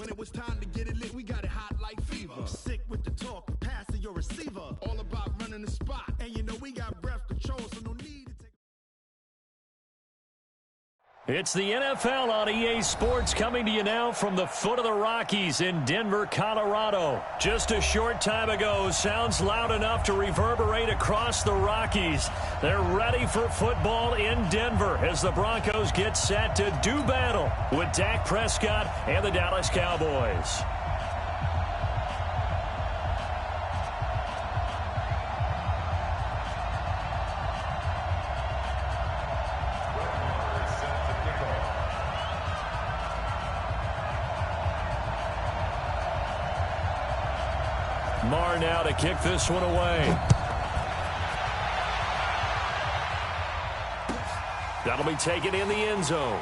When it was time to get it lit, we got it hot like fever. I'm sick with the talk, pass to your receiver. All about running the spot. And you know we got breath control, so no need to take... It's the NFL on EA Sports coming to you now from the foot of the Rockies in Denver, Colorado. Just a short time ago, sounds loud enough to reverberate across the Rockies. They're ready for football in Denver as the Broncos get set to do battle with Dak Prescott and the Dallas Cowboys. Marr now to kick this one away. That'll be taken in the end zone.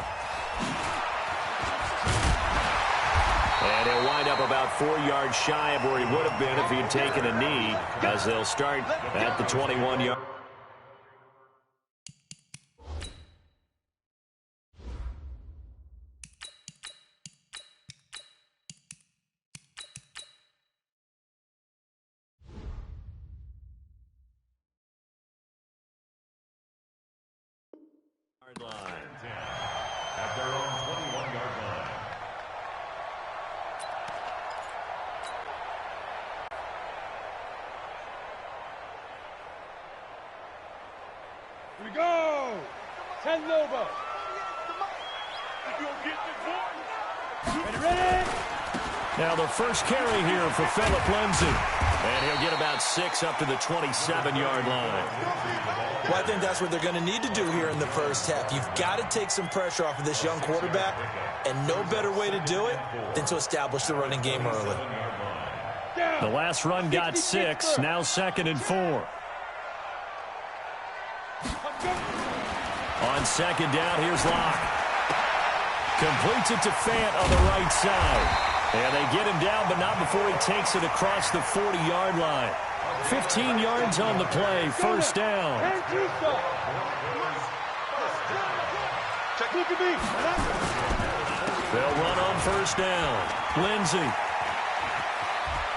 And he'll wind up about 4 yards shy of where he would have been if he had taken a knee, as they'll start at the 21-yard. Line. At their own 21-yard line. Here we go! 10 Lobo. Ready? Now the first carry here for Phillip Lindsay. And he'll get about 6 up to the 27-yard line. Well, I think that's what they're going to need to do here in the first half. You've got to take some pressure off of this young quarterback, and no better way to do it than to establish the running game early. The last run got 6, now 2nd and 4. On 2nd down, here's Locke. Completes it to Fant on the right side. And they get him down, but not before he takes it across the 40-yard line. 15 yards on the play, first down. They'll run on first down. Lindsay.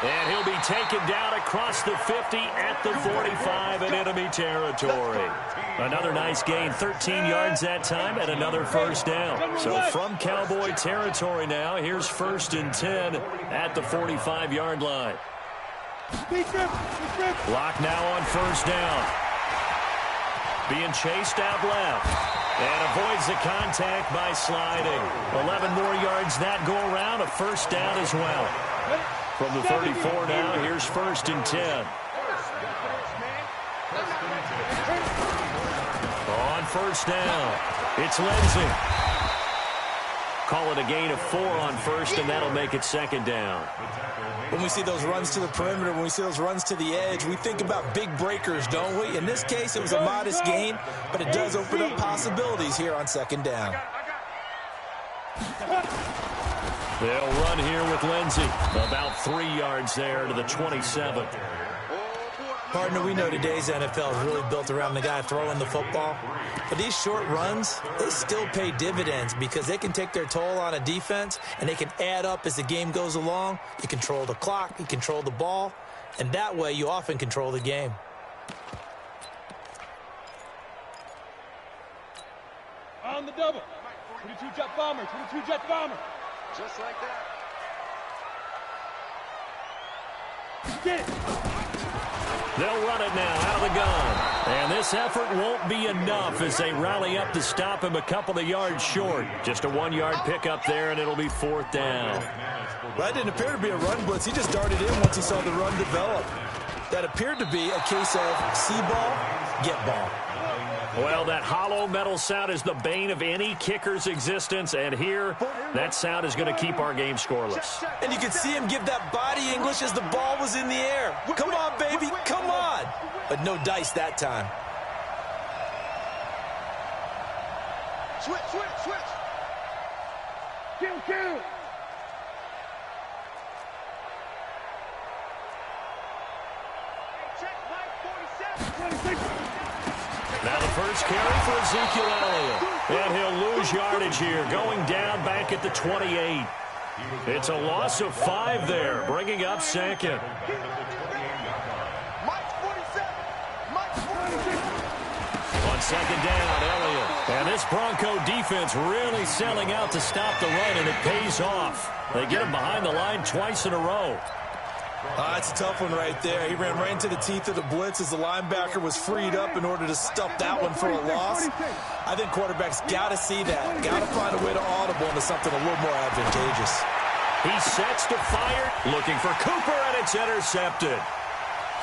And he'll be taken down across the 50 at the 45 in enemy territory. Another nice gain, 13 yards that time, and another first down. So from Cowboy territory now, here's 1st and 10 at the 45-yard line. Lock now on first down. Being chased out left. And avoids the contact by sliding. 11 more yards that go around, a first down as well. From the 34 now, here's 1st and 10. On first down, it's Lindsay. Call it a gain of 4 on first, and that'll make it 2nd down. When we see those runs to the perimeter, when we see those runs to the edge, we think about big breakers, don't we? In this case, it was a modest gain, but it does open up possibilities here on 2nd down. They'll run here with Lindsay. About 3 yards there to the 27. Partner, we know today's NFL is really built around the guy throwing the football. But these short runs, they still pay dividends because they can take their toll on a defense, and they can add up as the game goes along. You control the clock, you control the ball, and that way you often control the game. On the double. 22 jet bomber, 22 jet bomber. Just like that. Get it. They'll run it now out of the gun. And this effort won't be enough as they rally up to stop him a couple of yards short. Just a 1-yard pickup there, and it'll be 4th down. Well, that didn't appear to be a run blitz. He just darted in once he saw the run develop. That appeared to be a case of see ball, get ball. Well, that hollow metal sound is the bane of any kicker's existence, and here, that sound is going to keep our game scoreless. And you can see him give that body English as the ball was in the air. Come on, baby, come on. But no dice that time. Switch, switch, switch. Kill. Check Mike 47. Now the first carry for Ezekiel Elliott. And he'll lose yardage here, going down back at the 28. It's a loss of 5 there, bringing up second. On second down, Elliott. And this Bronco defense really selling out to stop the run, and it pays off. They get him behind the line twice in a row. That's a tough one right there. He ran right into the teeth of the blitz as the linebacker was freed up in order to stuff that one for a loss. I think quarterbacks got to see that. Got to find a way to audible into something a little more advantageous. He sets to fire, looking for Cooper, and it's intercepted.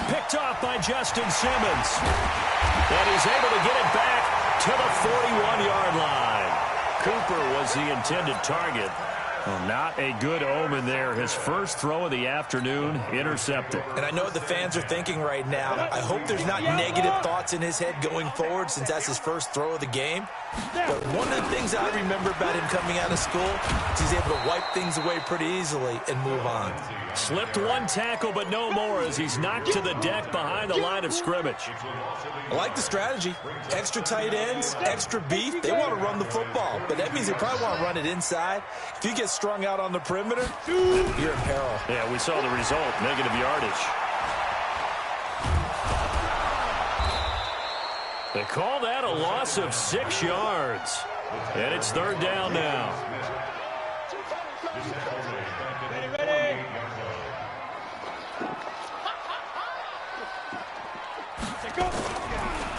Picked off by Justin Simmons. And he's able to get it back to the 41-yard line. Cooper was the intended target. Well, not a good omen there. His first throw of the afternoon, intercepted. And I know what the fans are thinking right now. I hope there's not negative thoughts in his head going forward since that's his first throw of the game. But one of the things I remember about him coming out of school is he's able to wipe things away pretty easily and move on. Slipped one tackle, but no more as he's knocked to the deck behind the line of scrimmage. I like the strategy. Extra tight ends, extra beef. They want to run the football, but that means they probably want to run it inside. If you get strung out on the perimeter, you're in peril. Yeah, we saw the result, negative yardage. They call that a loss of 6 yards. And it's third down now. Ready.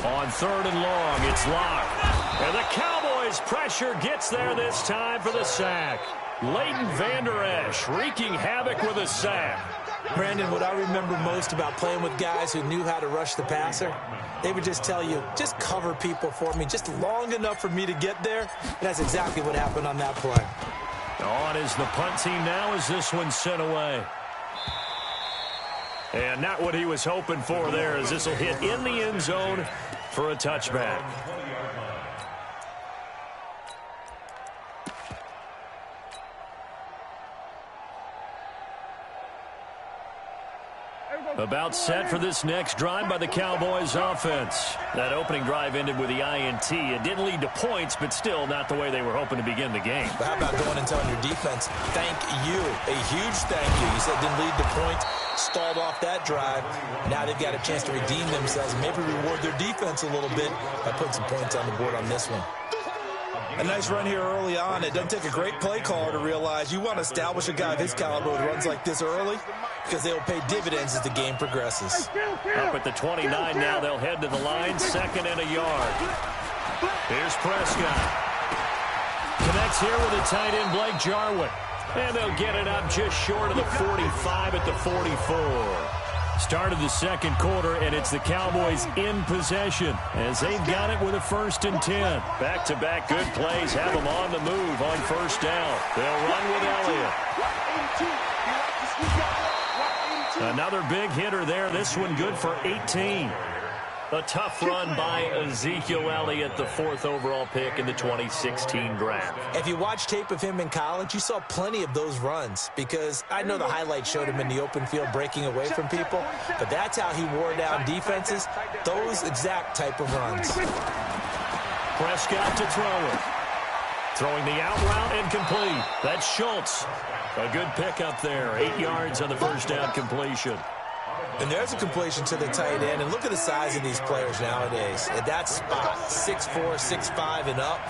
On third and long, it's locked. And the Cowboys' pressure gets there this time for the sack. Leighton Vander Esch wreaking havoc with a sack. Brandon, what I remember most about playing with guys who knew how to rush the passer, they would just tell you, just cover people for me, just long enough for me to get there. And that's exactly what happened on that play. On is the punt team now as this one's sent away. And not what he was hoping for there as this will hit in the end zone for a touchback. About set for this next drive by the Cowboys offense. That opening drive ended with the INT. It didn't lead to points, but still not the way they were hoping to begin the game. But how about going and telling your defense, thank you, a huge thank you. You said it didn't lead to points, stalled off that drive. Now they've got a chance to redeem themselves, maybe reward their defense a little bit by putting some points on the board on this one. A nice run here early on. It doesn't take a great play caller to realize you want to establish a guy of his caliber who runs like this early because they will pay dividends as the game progresses. Up at the 29 now, they'll head to the line, second and a yard. Here's Prescott. Connects here with the tight end, Blake Jarwin. And they'll get it up just short of the 45 at the 44. Start of the second quarter, and it's the Cowboys in possession as they've got it with a 1st and 10. Back-to-back good plays have them on the move on first down. They'll run with Elliott. Another big hitter there. This one good for 18. A tough run by Ezekiel Elliott, the 4th overall pick in the 2016 draft. If you watch tape of him in college, you saw plenty of those runs because I know the highlights showed him in the open field breaking away from people, but that's how he wore down defenses, those exact type of runs. Prescott to throw it. Throwing the out route and complete. That's Schultz. A good pickup there. 8 yards on the first down completion. And there's a completion to the tight end. And look at the size of these players nowadays. At that spot, 6'4", 6'5", and up.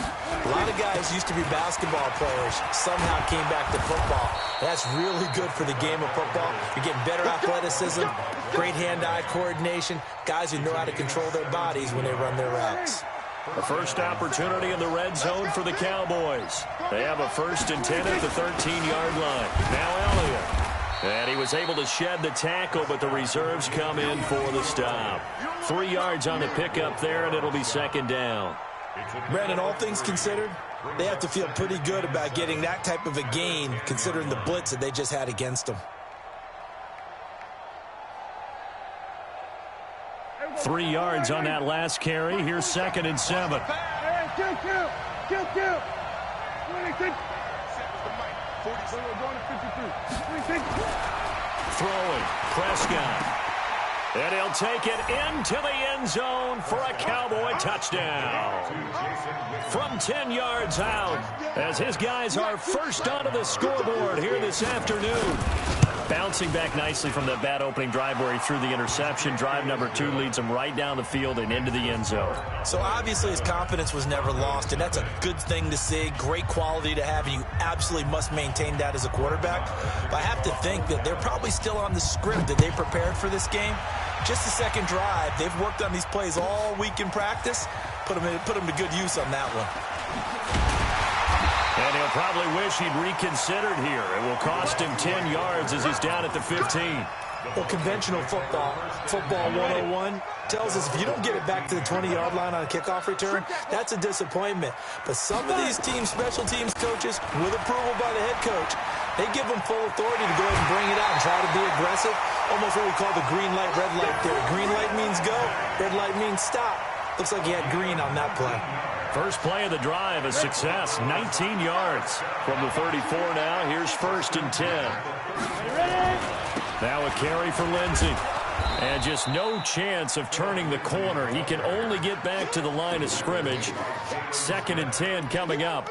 A lot of guys used to be basketball players, somehow came back to football. That's really good for the game of football. You're getting better athleticism, great hand-eye coordination, guys who know how to control their bodies when they run their routes. The first opportunity in the red zone for the Cowboys. They have a 1st and 10 at the 13-yard line. Now Elliott. And he was able to shed the tackle, but the reserves come in for the stop. 3 yards on the pickup there, and it'll be second down. Brandon, all things considered, they have to feel pretty good about getting that type of a gain, considering the blitz that they just had against them. 3 yards on that last carry. Here's 2nd and 7. Throwing. Prescott. And he'll take it into the end zone for a Cowboy touchdown. From 10 yards out, as his guys are first onto the scoreboard here this afternoon. Bouncing back nicely from that bad opening drive where he threw the interception. Drive number 2 leads him right down the field and into the end zone. So obviously his confidence was never lost, and that's a good thing to see. Great quality to have, and you absolutely must maintain that as a quarterback. But I have to think that they're probably still on the script that they prepared for this game. Just the second drive. They've worked on these plays all week in practice. Put them to good use on that one. And he'll probably wish he'd reconsidered here. It will cost him 10 yards as he's down at the 15. Well, conventional football 101, tells us if you don't get it back to the 20-yard line on a kickoff return, that's a disappointment. But some of these teams, special teams coaches, with approval by the head coach, they give them full authority to go ahead and bring it out and try to be aggressive. Almost what we call the green light, red light theory. Green light means go, red light means stop. Looks like he had green on that play. First play of the drive, a success, 19 yards. From the 34 now, here's 1st and 10. Now a carry for Lindsey. And just no chance of turning the corner. He can only get back to the line of scrimmage. 2nd and 10 coming up.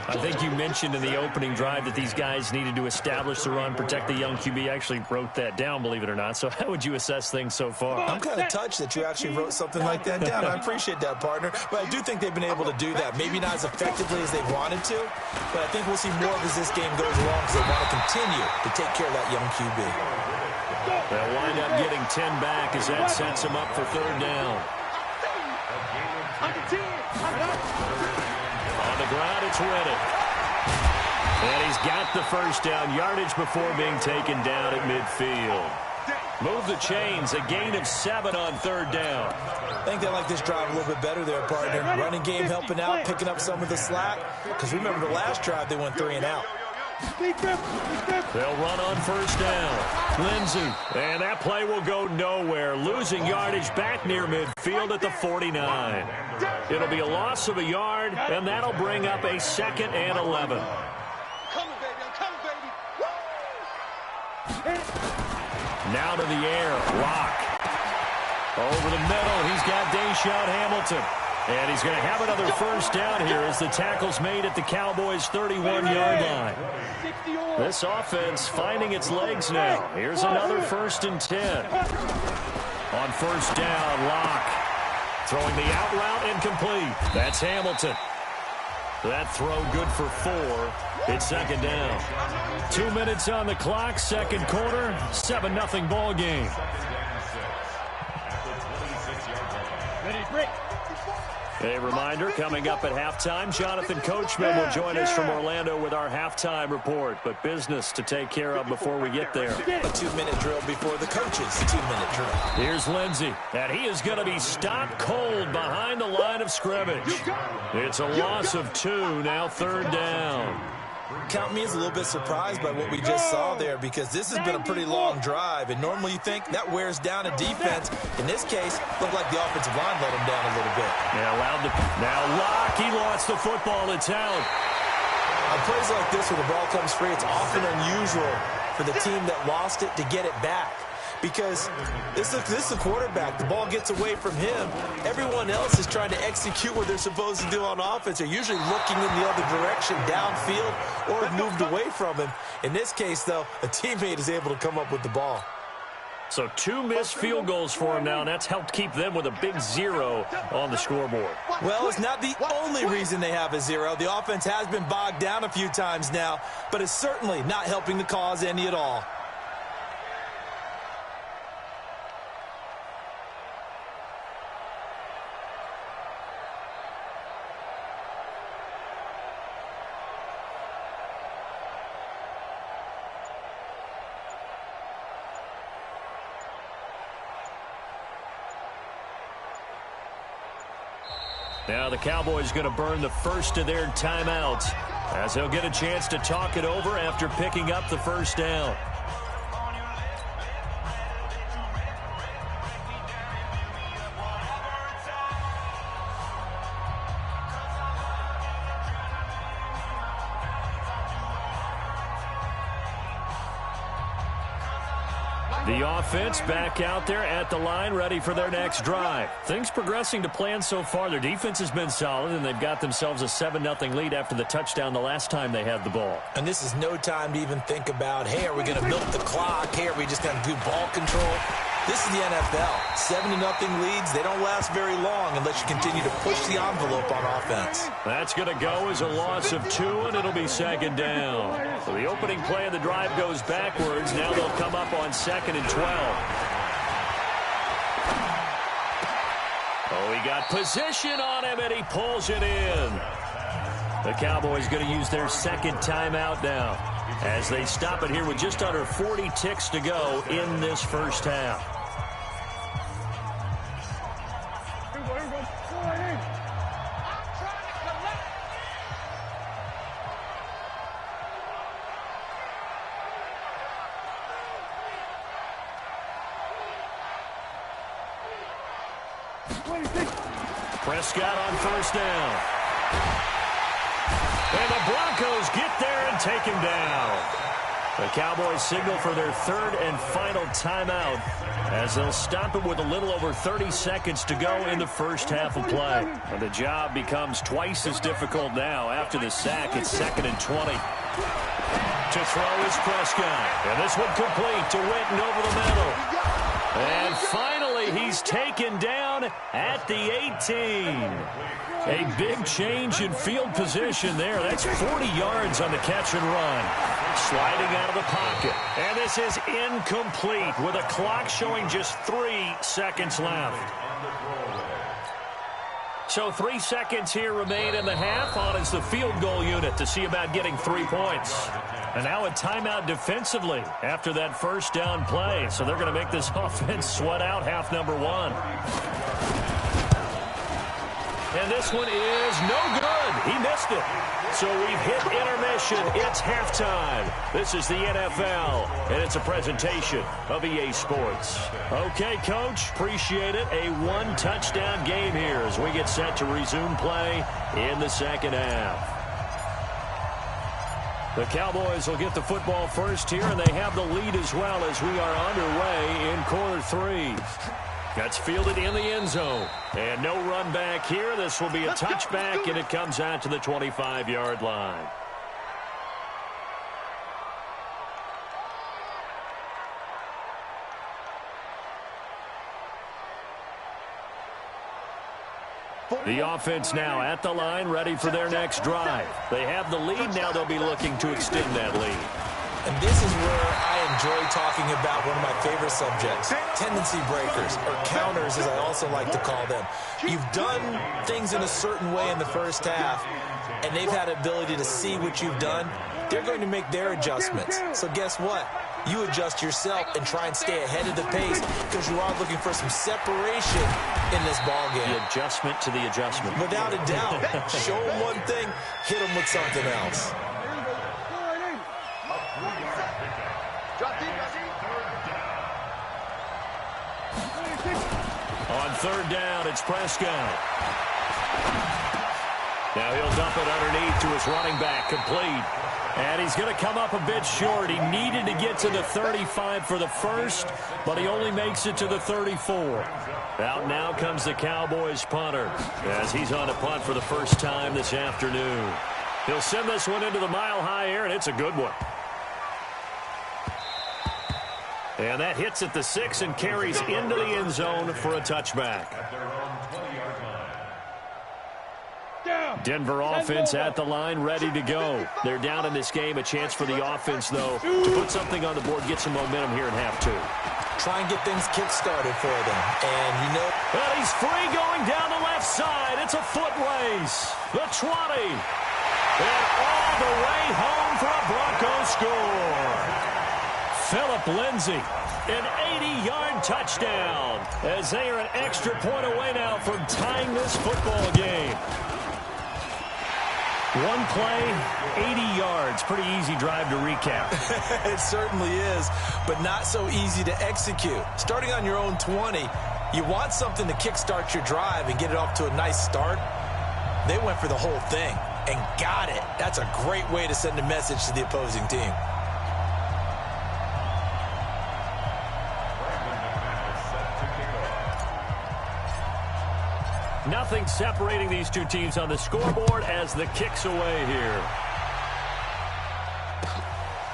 I think you mentioned in the opening drive that these guys needed to establish the run, protect the young QB. I actually wrote that down, believe it or not. So how would you assess things so far? I'm kind of touched that you actually wrote something like that down. I appreciate that, partner. But I do think they've been able to do that. Maybe not as effectively as they wanted to, but I think we'll see more of as this game goes along because they want to continue to take care of that young QB. They'll wind up getting 10 back as that sets them up for 3rd down. On the ground, it's Reddick. And he's got the first down, yardage before being taken down at midfield. Move the chains, a gain of 7 on 3rd down. I think they like this drive a little bit better there, partner. Running game helping out, picking up some of the slack. Because remember the last drive, they went 3 and out. They'll run on 1st down. Lindsey, and that play will go nowhere. Losing yardage back near midfield at the 49. It'll be a loss of a yard, and that'll bring up a 2nd and 11. Now to the air, Locke. Over the middle, he's got Deshaun Hamilton. And he's going to have another first down here as the tackle's made at the Cowboys' 31-yard line. This offense finding its legs now. Here's another 1st and 10. On 1st down, Locke throwing the out route incomplete. That's Hamilton. That throw good for 4. It's 2nd down. 2 minutes on the clock, 2nd quarter, 7-0 ball game. A reminder, coming up at halftime, Jonathan Coachman will join us from Orlando with our halftime report. But business to take care of before we get there. A 2-minute drill before the coach's 2-minute drill. Here's Lindsey, and he is going to be stopped cold behind the line of scrimmage. It's a loss of 2, now 3rd down. Count me as a little bit surprised by what we just saw there because this has been a pretty long drive, and normally you think that wears down a defense. In this case, looked like the offensive line let him down a little bit. Yeah, allowed to. Now Locke, he lost the football. It's out. On plays like this where the ball comes free, it's often unusual for the team that lost it to get it back. Because this is a quarterback. The ball gets away from him. Everyone else is trying to execute what they're supposed to do on offense. They're usually looking in the other direction, downfield, or have moved away from him. In this case, though, a teammate is able to come up with the ball. So 2 missed field goals for him now, and that's helped keep them with a big 0 on the scoreboard. Well, it's not the only reason they have a 0. The offense has been bogged down a few times now, but it's certainly not helping the cause any at all. Now the Cowboys going to burn the first of their timeouts as they'll get a chance to talk it over after picking up the first down. The offense back out there at the line, ready for their next drive. Things progressing to plan so far. Their defense has been solid, and they've got themselves a 7-0 lead after the touchdown the last time they had the ball. And this is no time to even think about, hey, are we going to milk the clock? Hey, are we just going to do ball control? This is the NFL. 7-0 leads, they don't last very long unless you continue to push the envelope on offense. That's going to go as a loss of 2, and it'll be second down. So the opening play of the drive goes backwards. Now they'll come up on 2nd and 12. Oh, he got position on him, and he pulls it in. The Cowboys going to use their second timeout now as they stop it here with just under 40 ticks to go in this first half. Prescott on first down. And the Broncos get there and take him down. The Cowboys signal for their third and final timeout as they'll stop it with a little over 30 seconds to go in the first half of play. And the job becomes twice as difficult now after the sack. It's 2nd and 20. To throw is Prescott. And this one complete to Witten over the middle. And finally, he's taken down at the 18. A big change in field position there. That's 40 yards on the catch and run. Sliding out of the pocket. And this is incomplete with a clock showing just 3 seconds left. So 3 seconds here remain in the half. On is the field goal unit to see about getting 3 points. And now a timeout defensively after that first down play. So they're going to make this offense sweat out half number 1. And this one is no good. He missed it. So we've hit intermission. It's halftime. This is the NFL, and it's a presentation of EA Sports. Okay, Coach, appreciate it. A 1-touchdown game here as we get set to resume play in the second half. The Cowboys will get the football first here, and they have the lead as well as we are underway in quarter 3. That's fielded in the end zone. And no run back here. This will be a touchback, and it comes out to the 25-yard line. The offense now at the line, ready for their next drive. They have the lead. Now they'll be looking to extend that lead. And this is where I enjoy talking about one of my favorite subjects, tendency breakers, or counters as I also like to call them. You've done things in a certain way in the first half, and they've had the ability to see what you've done. They're going to make their adjustments. So guess what? You adjust yourself and try and stay ahead of the pace because you are looking for some separation in this ball game. The adjustment to the adjustment. Without a doubt. Show them one thing, hit them with something else. On third down, it's Prescott. Now he'll dump it underneath to his running back, complete. And he's going to come up a bit short. He needed to get to the 35 for the first, but he only makes it to the 34. Out now comes the Cowboys punter as he's on a punt for the first time this afternoon. He'll send this one into the mile-high air, and it's a good one. And that hits at the 6 and carries into the end zone for a touchback. Denver offense at the line, ready to go. They're down in this game. A chance for the offense, though, to put something on the board, get some momentum here in half 2. Try and get things kick-started for them. And you know... Well, he's free going down the left side. It's a foot race. The 20. And all the way home for a Broncos score. Phillip Lindsay, an 80-yard touchdown as they are an extra point away now from tying this football game. One play, 80 yards. Pretty easy drive to recap. It certainly is, but not so easy to execute. Starting on your own 20, you want something to kickstart your drive and get it off to a nice start. They went for the whole thing and got it. That's a great way to send a message to the opposing team. Nothing separating these two teams on the scoreboard as the kick's away here.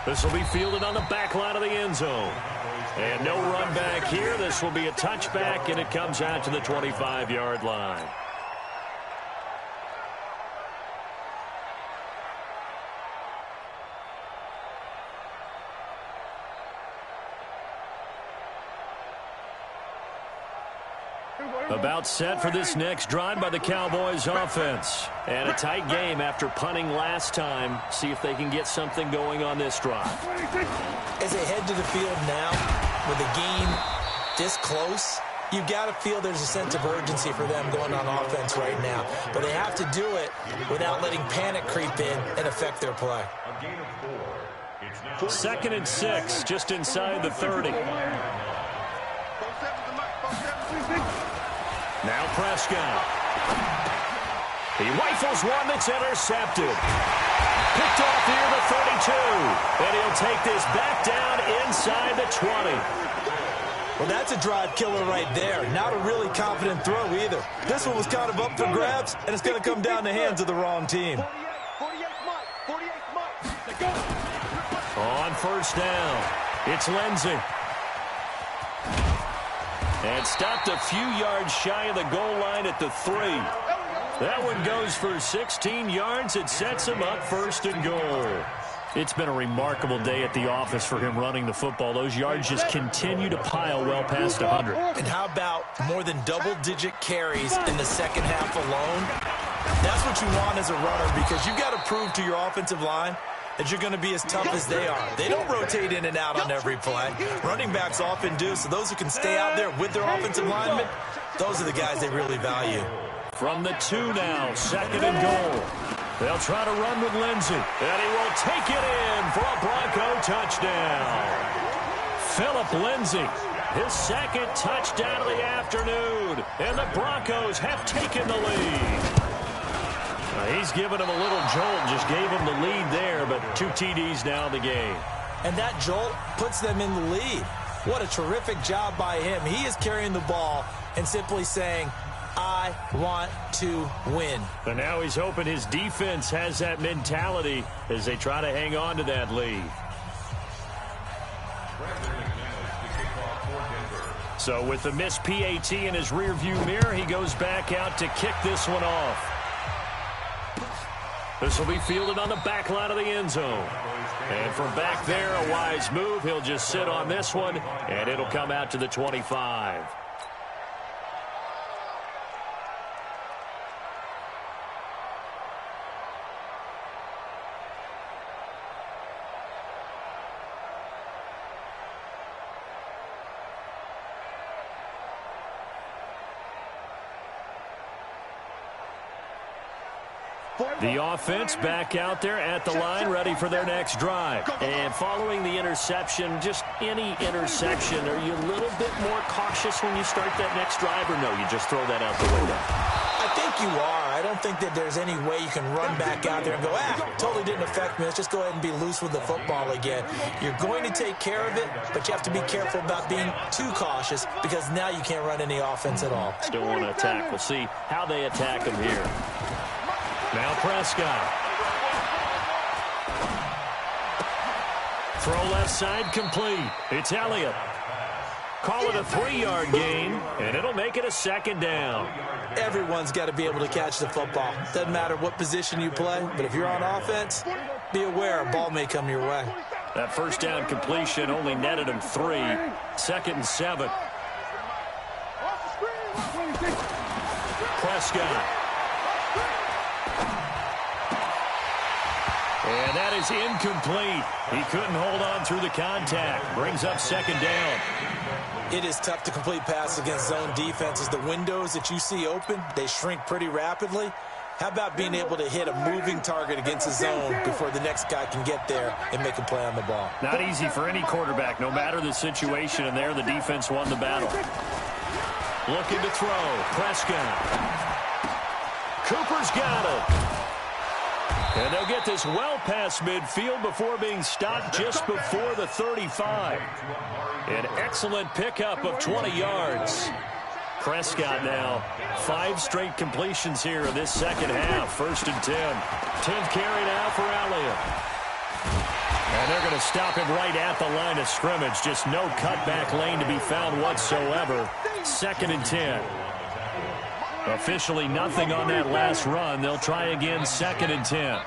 This will be fielded on the back line of the end zone. And no run back here. This will be a touchback, and it comes out to the 25-yard line. About set for this next drive by the Cowboys offense. And a tight game after punting last time. See if they can get something going on this drive. As they head to the field now, with the game this close, you've got to feel there's a sense of urgency for them going on offense right now. But they have to do it without letting panic creep in and affect their play. 2nd and 6, just inside the 30. Now Prescott. He rifles one that's intercepted. Picked off here the 32. And he'll take this back down inside the 20. Well, that's a drive killer right there. Not a really confident throw either. This one was kind of up for grabs, and it's going to come down the hands of the wrong team. 48 Mike. On first down, it's Lindsey. And stopped a few yards shy of the goal line at the 3. That one goes for 16 yards. It sets him up 1st and goal. It's been a remarkable day at the office for him running the football. Those yards just continue to pile well past 100. And how about more than double-digit carries in the second half alone? That's what you want as a runner, because you've got to prove to your offensive line that you're going to be as tough as they are. They don't rotate in and out on every play. Running backs often do, so those who can stay out there with their offensive linemen, those are the guys they really value. From the 2 now, 2nd and goal. They'll try to run with Lindsey, and he will take it in for a Bronco touchdown. Phillip Lindsey, his 2nd touchdown of the afternoon, and the Broncos have taken the lead. He's given him a little jolt, just gave him the lead there, but 2 TDs now in the game. And that jolt puts them in the lead. What a terrific job by him. He is carrying the ball and simply saying, I want to win. And now he's hoping his defense has that mentality as they try to hang on to that lead. So with the missed PAT in his rearview mirror, he goes back out to kick this one off. This will be fielded on the back line of the end zone. And from back there, a wise move. He'll just sit on this one, and it'll come out to the 25. The offense back out there at the line, ready for their next drive. And following the interception, just any interception, are you a little bit more cautious when you start that next drive, or no, you just throw that out the window? I think you are. I don't think that there's any way you can run back out there and go, totally didn't affect me. Let's just go ahead and be loose with the football again. You're going to take care of it, but you have to be careful about being too cautious, because now you can't run any offense at all. Still want to attack. We'll see how they attack him here. Now Prescott. Throw left side complete. It's Elliott. Call it a 3-yard gain, and it'll make it a 2nd down. Everyone's got to be able to catch the football. Doesn't matter what position you play, but if you're on offense, be aware a ball may come your way. That first down completion only netted him 3. 2nd and 7. Prescott. And that is incomplete. He couldn't hold on through the contact. Brings up 2nd down. It is tough to complete passes against zone defenses. The windows that you see open, they shrink pretty rapidly. How about being able to hit a moving target against the zone before the next guy can get there and make a play on the ball? Not easy for any quarterback, no matter the situation, and there the defense won the battle. Looking to throw. Prescott. Cooper's got it. And they'll get this well past midfield before being stopped just before the 35. An excellent pickup of 20 yards. Prescott now. 5 straight completions here in this second half. 1st and 10. 10th carry now for Elliott. And they're going to stop him right at the line of scrimmage. Just no cutback lane to be found whatsoever. 2nd and 10. Officially nothing on that last run. They'll try again 2nd and 10.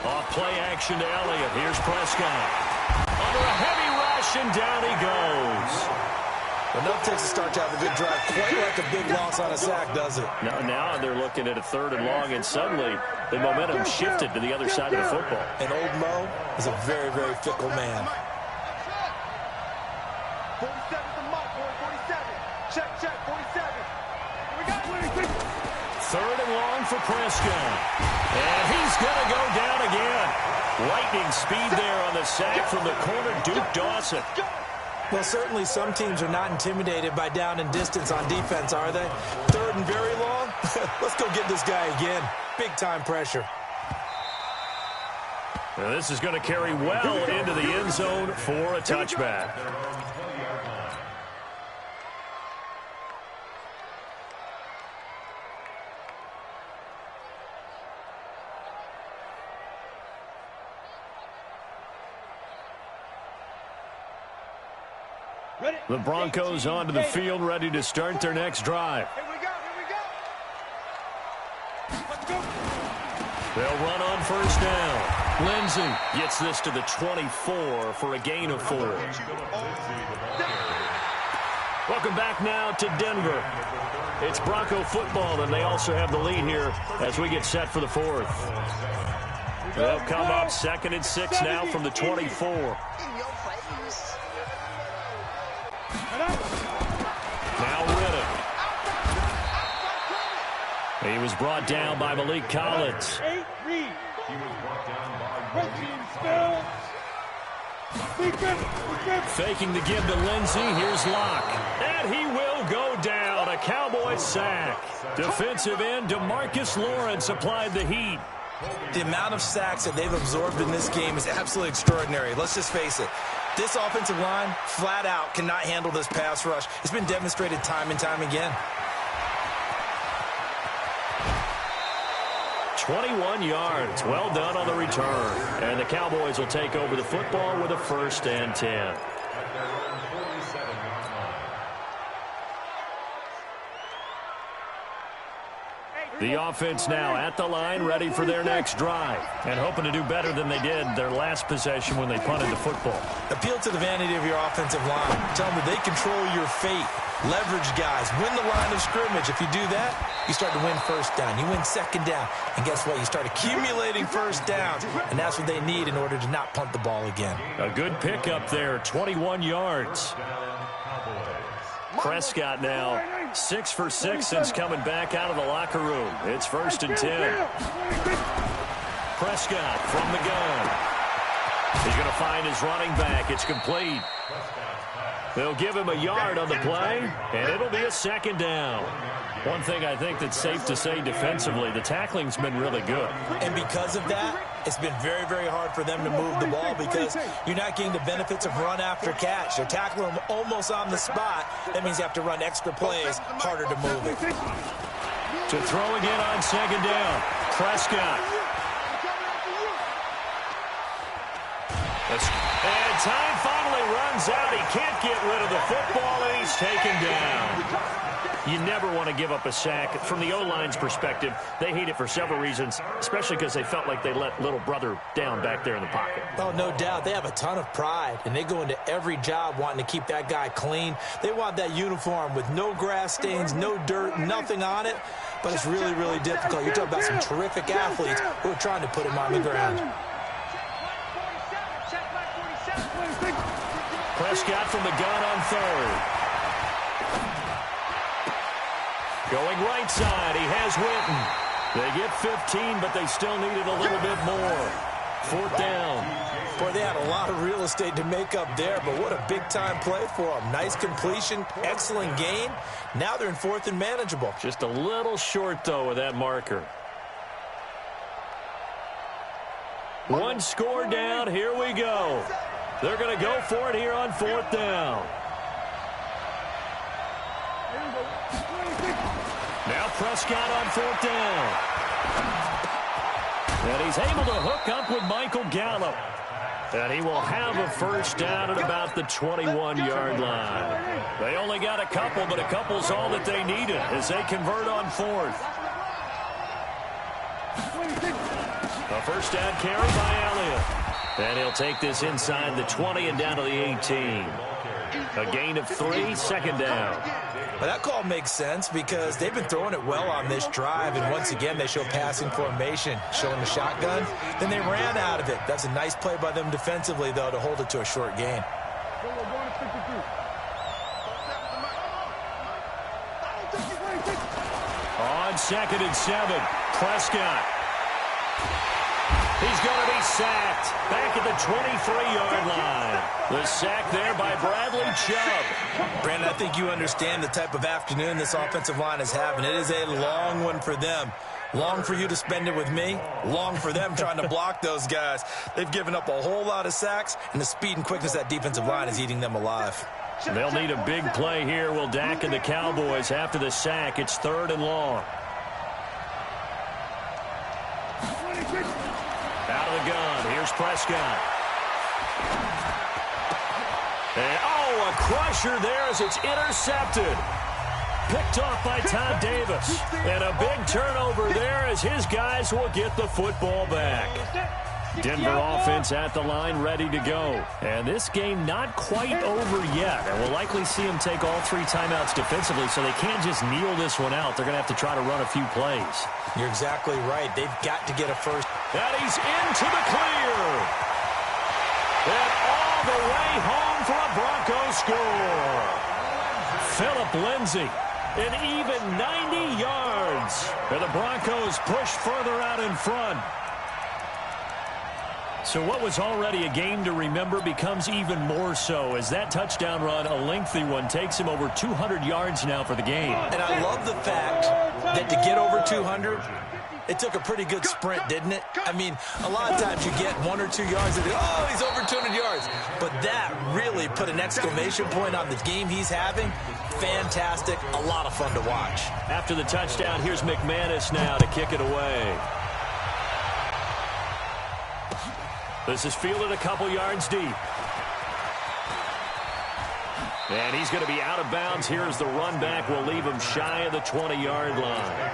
Off play action to Elliott. Here's Prescott. Under a heavy rush, and down he goes. Enough takes to start to have a good drive. Quite like a big loss on a sack, does it? Now they're looking at a 3rd and long, and suddenly the momentum shifted to the other side of the football. And old Mo is a very, very fickle man. 47 to Mike, 47. Check, 47. We got 26. 3rd and long for Prescott. And he's going to go down again. Lightning speed there on the sack from the corner, Duke Dawson. Well, certainly some teams are not intimidated by down and distance on defense, are they? 3rd and very long? Let's go get this guy again. Big-time pressure. Now this is going to carry well into the end zone for a touchback. The Broncos onto the field, ready to start their next drive. Here we go. Let's go. They'll run on 1st down. Lindsey gets this to the 24 for a gain of 4. Welcome back now to Denver. It's Bronco football, and they also have the lead here as we get set for the 4th. They'll come up 2nd and 6 now from the 24. Now Riddick. He was brought down by Malik Collins. Faking the give to Lindsey. Here's Locke. And he will go down. A Cowboys sack. Defensive end DeMarcus Lawrence applied the heat. The amount of sacks that they've absorbed in this game is absolutely extraordinary. Let's just face it. This offensive line, flat out, cannot handle this pass rush. It's been demonstrated time and time again. 21 yards. Well done on the return. And the Cowboys will take over the football with a 1st and 10. The offense now at the line, ready for their next drive, and hoping to do better than they did their last possession when they punted the football. Appeal to the vanity of your offensive line. Tell them that they control your fate. Leverage guys. Win the line of scrimmage. If you do that, you start to win 1st down. You win 2nd down. And guess what? You start accumulating 1st downs, and that's what they need in order to not punt the ball again. A good pickup there, 21 yards. Prescott now 6 for 6 since coming back out of the locker room. It's 1st and 10. Prescott from the gun. He's going to find his running back. It's complete. They'll give him a yard on the play, and it'll be a 2nd down. One thing I think that's safe to say defensively, the tackling's been really good. And because of that, it's been very, very hard for them to move the ball because you're not getting the benefits of run after catch. You're tackling them almost on the spot. That means you have to run extra plays, harder to move it. To throw again on 2nd down, Prescott. And time finally runs out. He can't get rid of the football, and he's taken down. You never want to give up a sack. From the O-line's perspective, they hate it for several reasons, especially because they felt like they let little brother down back there in the pocket. Oh, no doubt. They have a ton of pride, and they go into every job wanting to keep that guy clean. They want that uniform with no grass stains, no dirt, nothing on it. But it's really, really difficult. You're talking about some terrific athletes who are trying to put him on the ground. Prescott from the gun on 3rd. Going right side, he has Witten. They get 15, but they still needed a little bit more. 4th down. Boy, they had a lot of real estate to make up there, but what a big-time play for them. Nice completion, excellent gain. Now they're in 4th and manageable. Just a little short, though, with that marker. One score down. Here we go. They're going to go for it here on 4th down. Now Prescott on 4th down. And he's able to hook up with Michael Gallup. And he will have a first down at about the 21-yard line. They only got a couple, but a couple's all that they needed as they convert on 4th. A first down carry by Elliott. And he'll take this inside the 20 and down to the 18. A gain of 3, 2nd down. Well, that call makes sense because they've been throwing it well on this drive, and once again they show passing formation, showing the shotgun. Then they ran out of it. That's a nice play by them defensively, though, to hold it to a short gain. On 2nd and 7, Prescott. He's going to be sacked back at the 23-yard line. The sack there by Bradley Chubb. Brandon, I think you understand the type of afternoon this offensive line is having. It is a long one for them. Long for you to spend it with me. Long for them trying to block those guys. They've given up a whole lot of sacks, and the speed and quickness of that defensive line is eating them alive. They'll need a big play here, will Dak and the Cowboys after the sack. It's 3rd and long. Out of the gun, here's Prescott. And, a crusher there as it's intercepted. Picked off by Todd Davis. And a big turnover there as his guys will get the football back. Denver offense at the line, ready to go. And this game not quite over yet. And we'll likely see them take all 3 timeouts defensively, so they can't just kneel this one out. They're going to have to try to run a few plays. You're exactly right. They've got to get a first. And he's into the clear. And all the way home for a Broncos score. Phillip Lindsay, an even 90 yards. And the Broncos push further out in front. So what was already a game to remember becomes even more so as that touchdown run, a lengthy one, takes him over 200 yards now for the game. And I love the fact that to get over 200, it took a pretty good sprint, didn't it? I mean, a lot of times you get 1 or 2 yards and he's over 200 yards. But that really put an exclamation point on the game he's having. Fantastic, a lot of fun to watch. After the touchdown, here's McManus now to kick it away. This is fielded a couple yards deep. And he's going to be out of bounds. Here's the run back. We'll leave him shy of the 20-yard line.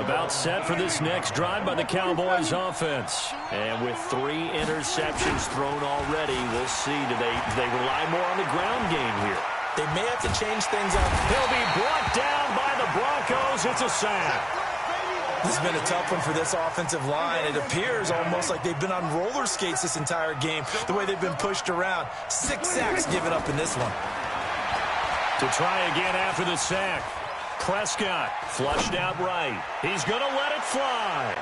About set for this next drive by the Cowboys offense. And with 3 interceptions thrown already, we'll see. Do they rely more on the ground game here? They may have to change things up. He'll be brought down by the Broncos. It's a sack. This has been a tough one for this offensive line. It appears almost like they've been on roller skates this entire game, the way they've been pushed around. 6 sacks given up in this one. To try again after the sack. Prescott flushed out right. He's going to let it fly.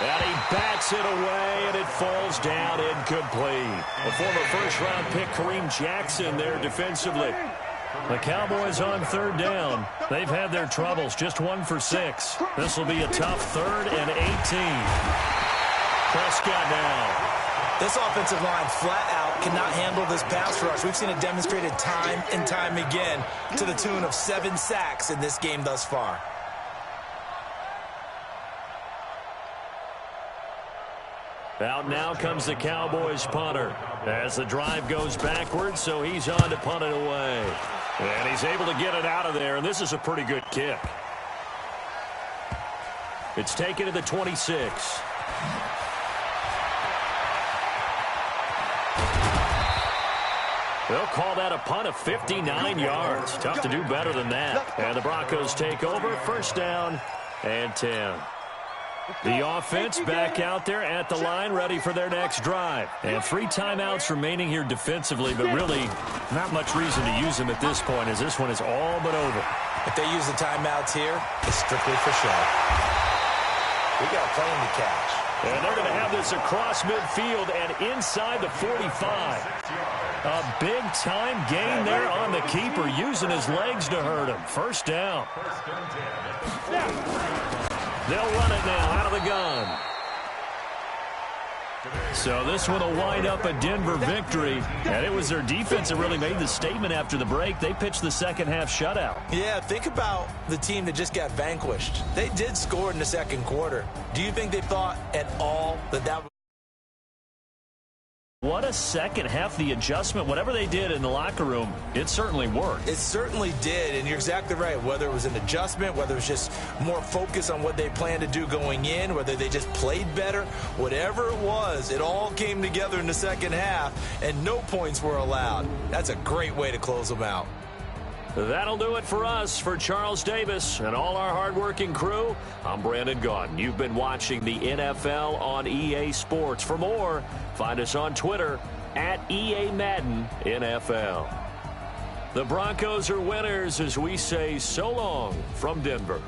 And he bats it away, and it falls down incomplete. A former first-round pick, Kareem Jackson, there defensively. The Cowboys on 3rd down. They've had their troubles, just 1 for 6. This will be a tough 3rd and 18. Prescott now. This offensive line flat out cannot handle this pass rush. We've seen it demonstrated time and time again to the tune of 7 sacks in this game thus far. Out now comes the Cowboys punter as the drive goes backwards, so he's on to punt it away. And he's able to get it out of there, and this is a pretty good kick. It's taken to the 26. They'll call that a punt of 59 yards. Tough to do better than that. And the Broncos take over, 1st down and 10. The offense back out there at the line, ready for their next drive. And 3 timeouts remaining here defensively, but really not much reason to use them at this point as this one is all but over. If they use the timeouts here, it's strictly for show. We got a plane to catch. And they're going to have this across midfield and inside the 45. A big-time gain there on the keeper, using his legs to hurt him. 1st down. They'll run it now out of the gun. So this one will wind up a Denver victory. And it was their defense that really made the statement after the break. They pitched the second half shutout. Yeah, think about the team that just got vanquished. They did score in the second quarter. Do you think they thought at all that would... What a second half, the adjustment, whatever they did in the locker room, it certainly worked. It certainly did, and you're exactly right. Whether it was an adjustment, whether it was just more focus on what they planned to do going in, whether they just played better, whatever it was, it all came together in the second half, and no points were allowed. That's a great way to close them out. That'll do it for us. For Charles Davis and all our hardworking crew, I'm Brandon Gaudin. You've been watching the NFL on EA Sports. For more, find us on Twitter at EA Madden NFL. The Broncos are winners as we say so long from Denver.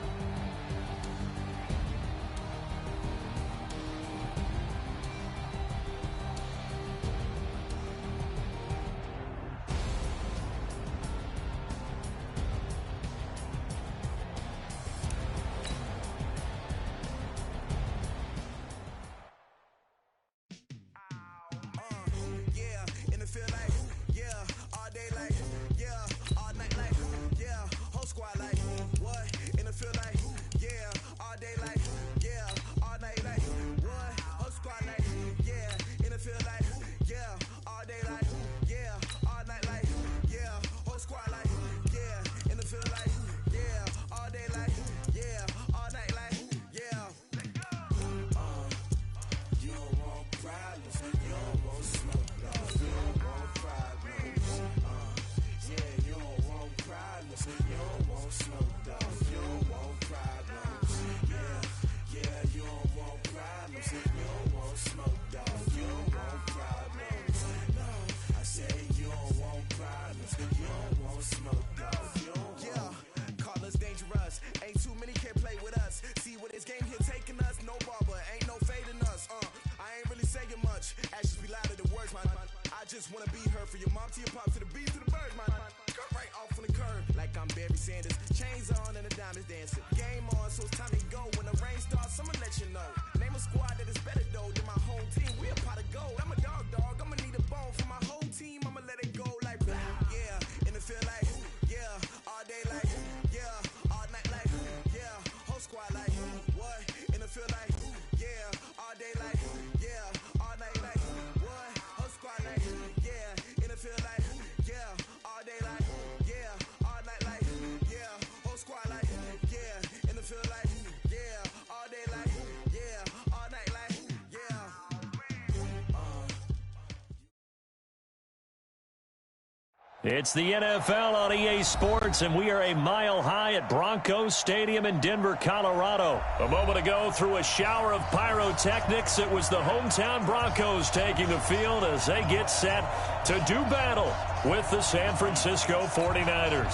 It's the NFL on EA Sports, and we are a mile high at Broncos Stadium in Denver, Colorado. A moment ago, through a shower of pyrotechnics, it was the hometown Broncos taking the field as they get set to do battle with the San Francisco 49ers.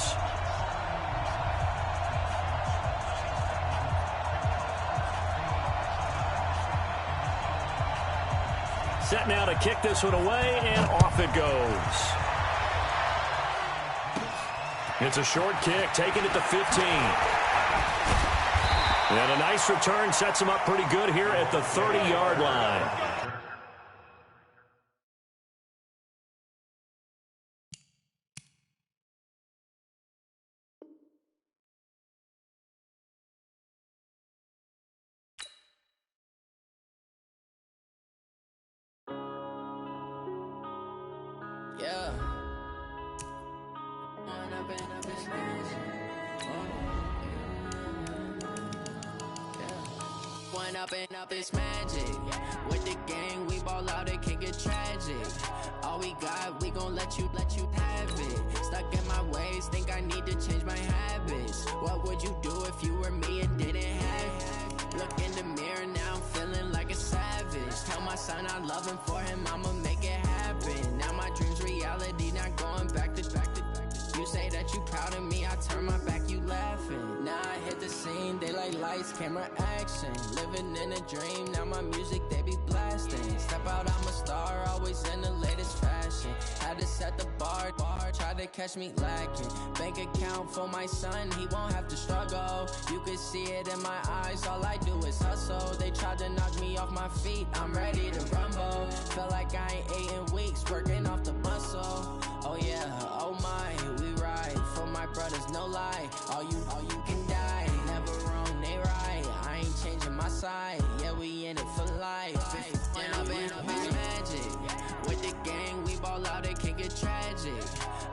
Set now to kick this one away, and off it goes. It's a short kick, taking it to 15. And a nice return sets him up pretty good here at the 30-yard line. Yeah. One up and up is magic. With the gang, we ball out, it can get tragic. All we got, we gon' let you have it. Stuck in my ways, think I need to change my habits. What would you do if you were me and didn't have it? Look in the mirror, now I'm feeling like a savage. Tell my son I love him, for him I'ma make it happen. Now my dream's reality, not going back to. You say that you proud of me, I turn my back, you laughing. Now I hit the scene, they like lights, camera, action. Living in a dream, now my music, they be blasting. Step out, I'm a star, always in the latest fashion. Had to set the bar, try to catch me lacking. Bank account for my son, he won't have to struggle. You could see see it in my eyes, all I do is hustle. They tried to knock me off my feet, I'm ready to rumble. Felt like I ain't ate in weeks, working off the muscle. Oh yeah, oh my, we ride for my brothers, no lie. All you can die, never wrong, they right. I ain't changing my side, yeah, we in it for life. When I've been magic, with the gang, we ball out, it can get tragic.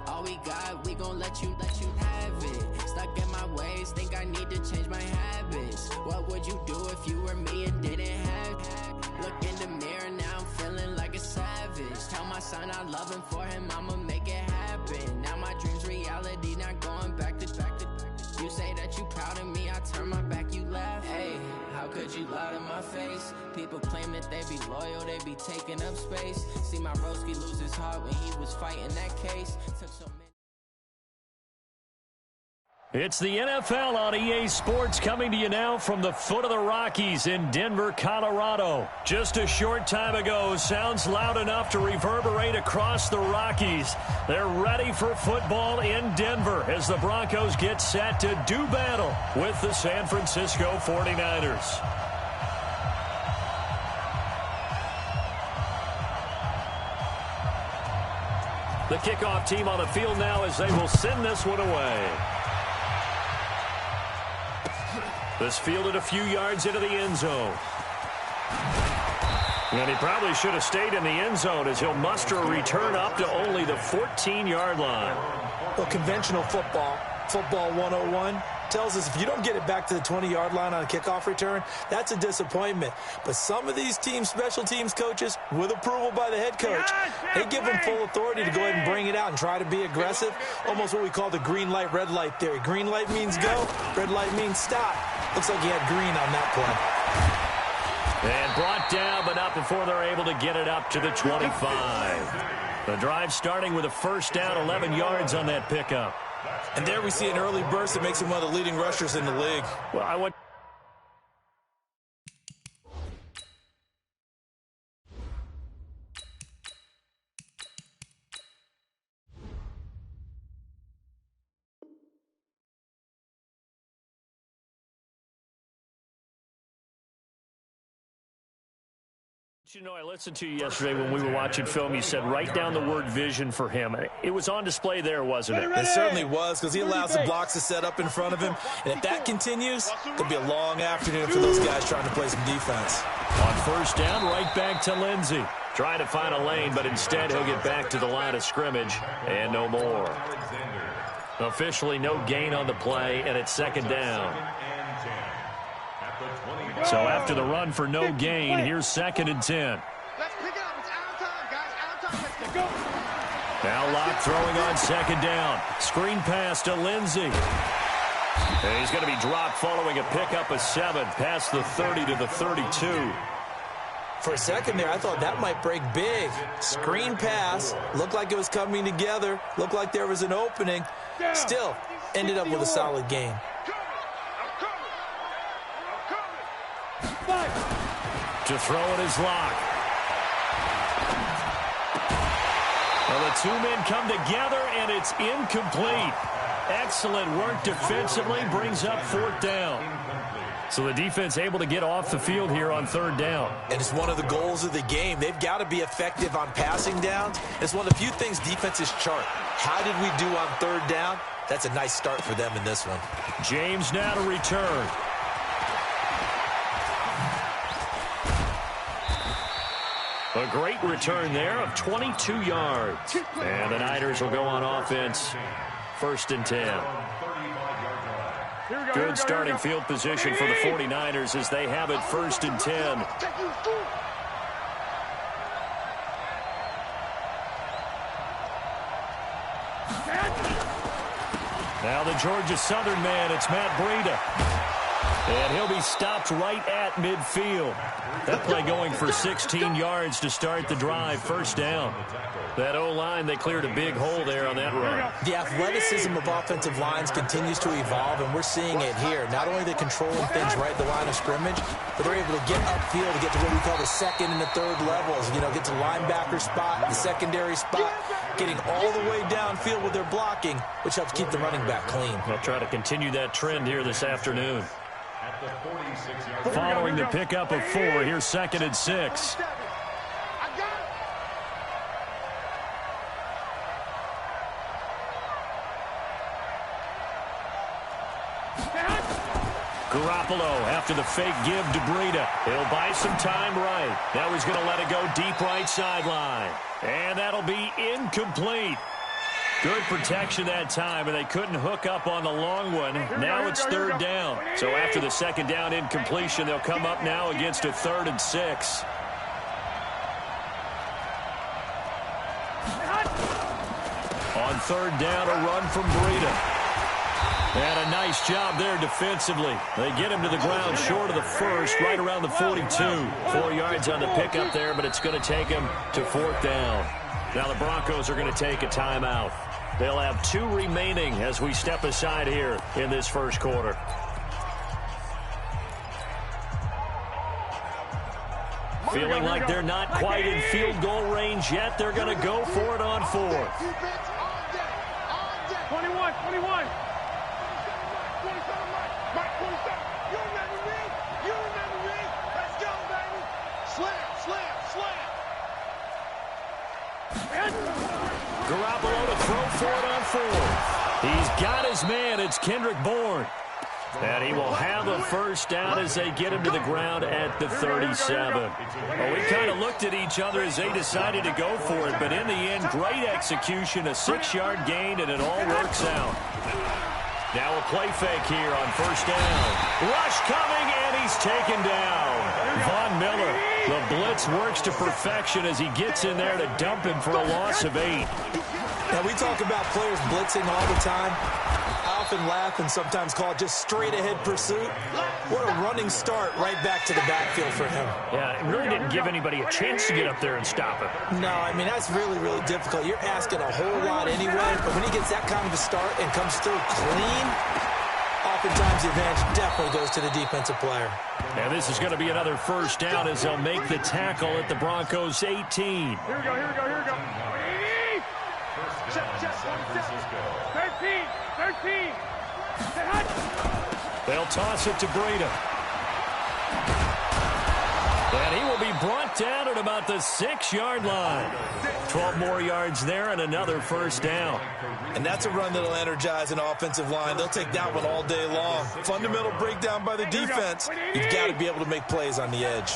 All we got, we gon' let you have it. Stuck in my ways, think I need to change my habits. What would you do if you were me and didn't have it? Look in the mirror, now I'm feeling like a savage. Tell my son I love him, for him I'ma make it happen. Now my dream's reality, not going back to. You say that you proud of me, I turn my back, you laugh. Hey, how could you lie to my face? People claim that they be loyal, they be taking up space. See my broski lose his heart when he was fighting that case. Took so many. It's the NFL on EA Sports, coming to you now from the foot of the Rockies in Denver, Colorado. Just a short time ago, sounds loud enough to reverberate across the Rockies. They're ready for football in Denver as the Broncos get set to do battle with the San Francisco 49ers. The kickoff team on the field now as they will send this one away. This fielded a few yards into the end zone. And he probably should have stayed in the end zone as he'll muster a return up to only the 14-yard line. Well, conventional football 101, tells us if you don't get it back to the 20-yard line on a kickoff return, that's a disappointment. But some of these special teams coaches, with approval by the head coach, they give them full authority to go ahead and bring it out and try to be aggressive. Almost what we call the green light, red light theory. Green light means go, red light means stop. Looks like he had green on that play. And brought down, but not before they're able to get it up to the 25. The drive starting with a first down, 11 yards on that pickup. And there we see an early burst that makes him one of the leading rushers in the league. Well, I want... You know, I listened to you yesterday when we were watching film. You said write down the word vision for him. It was on display there, wasn't it? It certainly was, because he allows the blocks to set up in front of him. And if that continues, it'll be a long afternoon for those guys trying to play some defense. On first down, right back to Lindsey. Trying to find a lane, but instead he'll get back to the line of scrimmage and no more. Officially no gain on the play, and it's second down. So after the run for no gain, here's 2nd and 10. Let's pick it up. It's out of time, guys. Out of time. Let's go. Now Locke throwing on 2nd down. Screen pass to Lindsey. And he's going to be dropped following a pickup of 7 past the 30 to the 32. For a second there, I thought that might break big. Screen pass. Looked like it was coming together. Looked like there was an opening. Still, ended up with a solid gain. To throw it is Locke. Well, the two men come together, and it's incomplete. Excellent work defensively, brings up 4th down. So the defense able to get off the field here on 3rd down. And it's one of the goals of the game. They've got to be effective on passing downs. It's one of the few things defenses chart. How did we do on 3rd down? That's a nice start for them in this one. James now to return. A great return there of 22 yards. And the Niners will go on offense. 1st and 10. Good starting field position for the 49ers as they have it 1st and 10. Now the Georgia Southern man, it's Matt Breida. And he'll be stopped right at midfield. That play going for 16 yards to start the drive. 1st down. That O-line, they cleared a big hole there on that run. The athleticism of offensive lines continues to evolve, and we're seeing it here. Not only are they controlling things right at the line of scrimmage, but they're able to get upfield to get to what we call the 2nd and the 3rd levels. You know, get to the linebacker spot, the secondary spot, getting all the way downfield with their blocking, which helps keep the running back clean. They'll try to continue that trend here this afternoon. At the 46-yard line. Following the pickup of 4, here's 2nd and 6. Garoppolo after the fake give to Breida. He'll buy some time right. Now he's going to let it go deep right sideline. And that'll be incomplete. Good protection that time, and they couldn't hook up on the long one. Now it's 3rd down. So after the 2nd down incompletion, they'll come up now against a 3rd and 6. On 3rd down, a run from Breida. And a nice job there defensively. They get him to the ground short of the first, right around the 42. 4 yards on the pickup there, but it's going to take him to 4th down. Now the Broncos are going to take a timeout. They'll have 2 remaining as we step aside here in this first quarter. Feeling like they're not quite in field goal range yet. They're going to go for it on 4th. 21. Garoppolo to throw for it on 4th. He's got his man. It's Kendrick Bourne. And he will have a first down as they get him to the ground at the 37. Well, we kind of looked at each other as they decided to go for it, but in the end, great execution, a 6-yard gain, and it all works out. Now a play fake here on 1st down. Rush coming, and he's taken down. Von Miller, the blitz works to perfection as he gets in there to dump him for a loss of 8. Now, we talk about players blitzing all the time. I often laugh and sometimes call it just straight-ahead pursuit. What a running start right back to the backfield for him. Yeah, it really didn't give anybody a chance to get up there and stop him. No, I mean, that's really, really difficult. You're asking a whole lot anyway, but when he gets that kind of a start and comes through clean, oftentimes the advantage definitely goes to the defensive player. Now this is going to be another first down as they'll make the tackle at the Broncos' 18. Here we go. Check, 13. They'll toss it to Breida. And he will be brought down at about the 6-yard line. 12 more yards there and another first down. And that's a run that'll energize an offensive line. They'll take that one all day long. Fundamental breakdown by the defense. You've got to be able to make plays on the edge.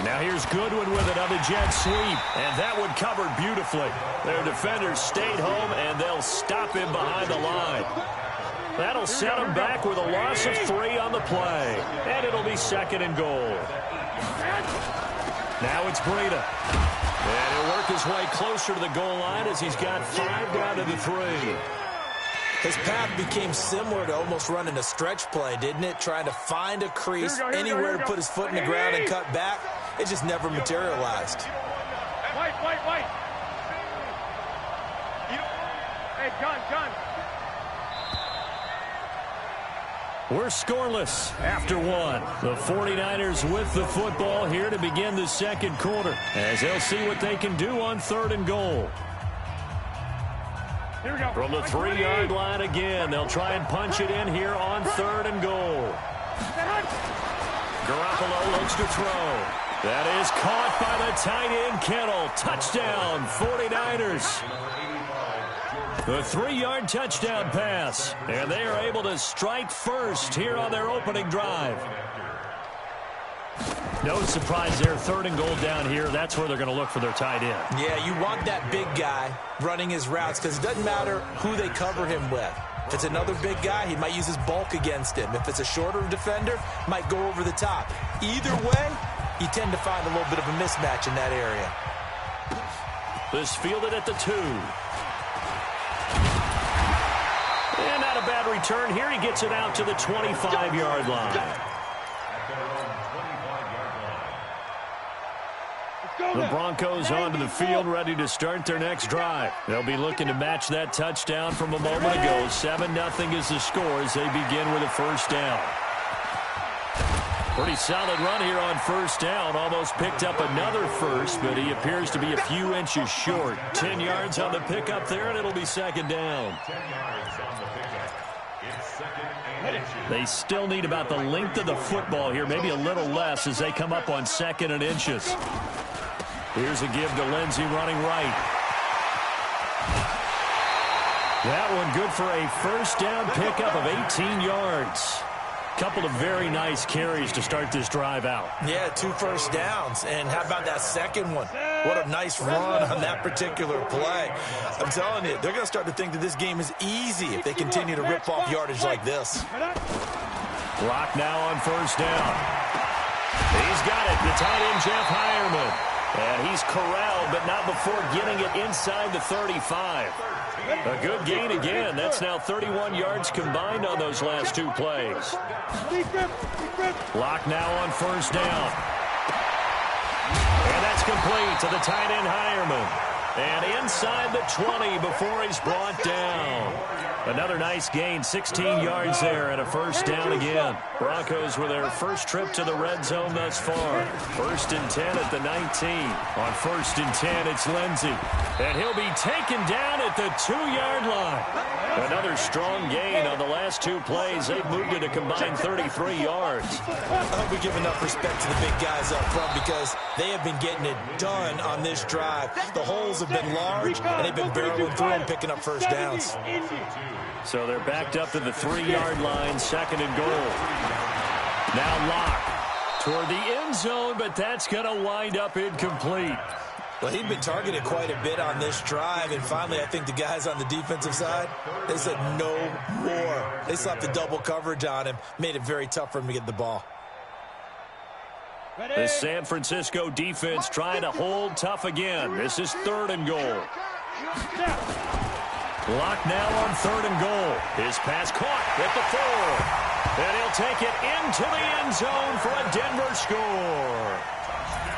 Now here's Goodwin with it on the jet sweep. And that one covered beautifully. Their defenders stayed home, and they'll stop him behind the line. That'll set him back with a loss of 3 on the play. And it'll be 2nd and goal. Now it's Breida. And he'll work his way closer to the goal line as he's got 5 down to the 3. His path became similar to almost running a stretch play, didn't it? Trying to find a crease, anywhere to put his foot in the ground and cut back. It just never materialized. White. Hey, gun. We're scoreless after 1. The 49ers with the football here to begin the second quarter as they'll see what they can do on 3rd and goal. Here we go. From the 3-yard line again, they'll try and punch it in here on 3rd and goal. Garoppolo looks to throw. That is caught by the tight end, Kittle. Touchdown, 49ers. The 3-yard touchdown pass. And they are able to strike first here on their opening drive. No surprise there, 3rd and goal down here. That's where they're going to look for their tight end. Yeah, you want that big guy running his routes because it doesn't matter who they cover him with. If it's another big guy, he might use his bulk against him. If it's a shorter defender, might go over the top. Either way, you tend to find a little bit of a mismatch in that area. This fielded at the 2. And not a bad return here. He gets it out to the 25-yard line. The Broncos onto the field, ready to start their next drive. They'll be looking to match that touchdown from a moment ago. 7-0 is the score as they begin with a first down. Pretty solid run here on first down. Almost picked up another first, but he appears to be a few inches short. 10 yards on the pickup there, and it'll be second down. 10 yards on the pickup. It's second and inches. They still need about the length of the football here, maybe a little less as they come up on second and inches. Here's a give to Lindsey running right. That one good for a first down pickup of 18 yards. Couple of very nice carries to start this drive out. Yeah, 2 first downs. And how about that second one? What a nice run on that particular play. I'm telling you, they're going to start to think that this game is easy if they continue to rip off yardage like this. Block now on first down. He's got it, the tight end Jeff Hireman. And he's corralled, but not before getting it inside the 35. A good gain again. That's now 31 yards combined on those last 2 plays. Lock now on first down. And that's complete to the tight end Hireman. And inside the 20 before he's brought down. Another nice gain, 16 yards there and a first down again. Broncos with their first trip to the red zone thus far. 1st and 10 at the 19. On 1st and 10, it's Lindsey. And he'll be taken down at the 2-yard line. Another strong gain on the last 2 plays. They've moved it a combined 33 yards. I hope we give enough respect to the big guys up front because they have been getting it done on this drive. The holes have been large, and they've been barreling through and picking up first downs. So they're backed up to the 3-yard line, 2nd and goal. Now Locke toward the end zone, but that's going to wind up incomplete. Well, he'd been targeted quite a bit on this drive, and finally I think the guys on the defensive side, they said no more. They slapped the double coverage on him, made it very tough for him to get the ball. The San Francisco defense trying to hold tough again. This is 3rd and goal. Lock now on 3rd and goal. His pass caught at the 4. And he'll take it into the end zone for a Denver score.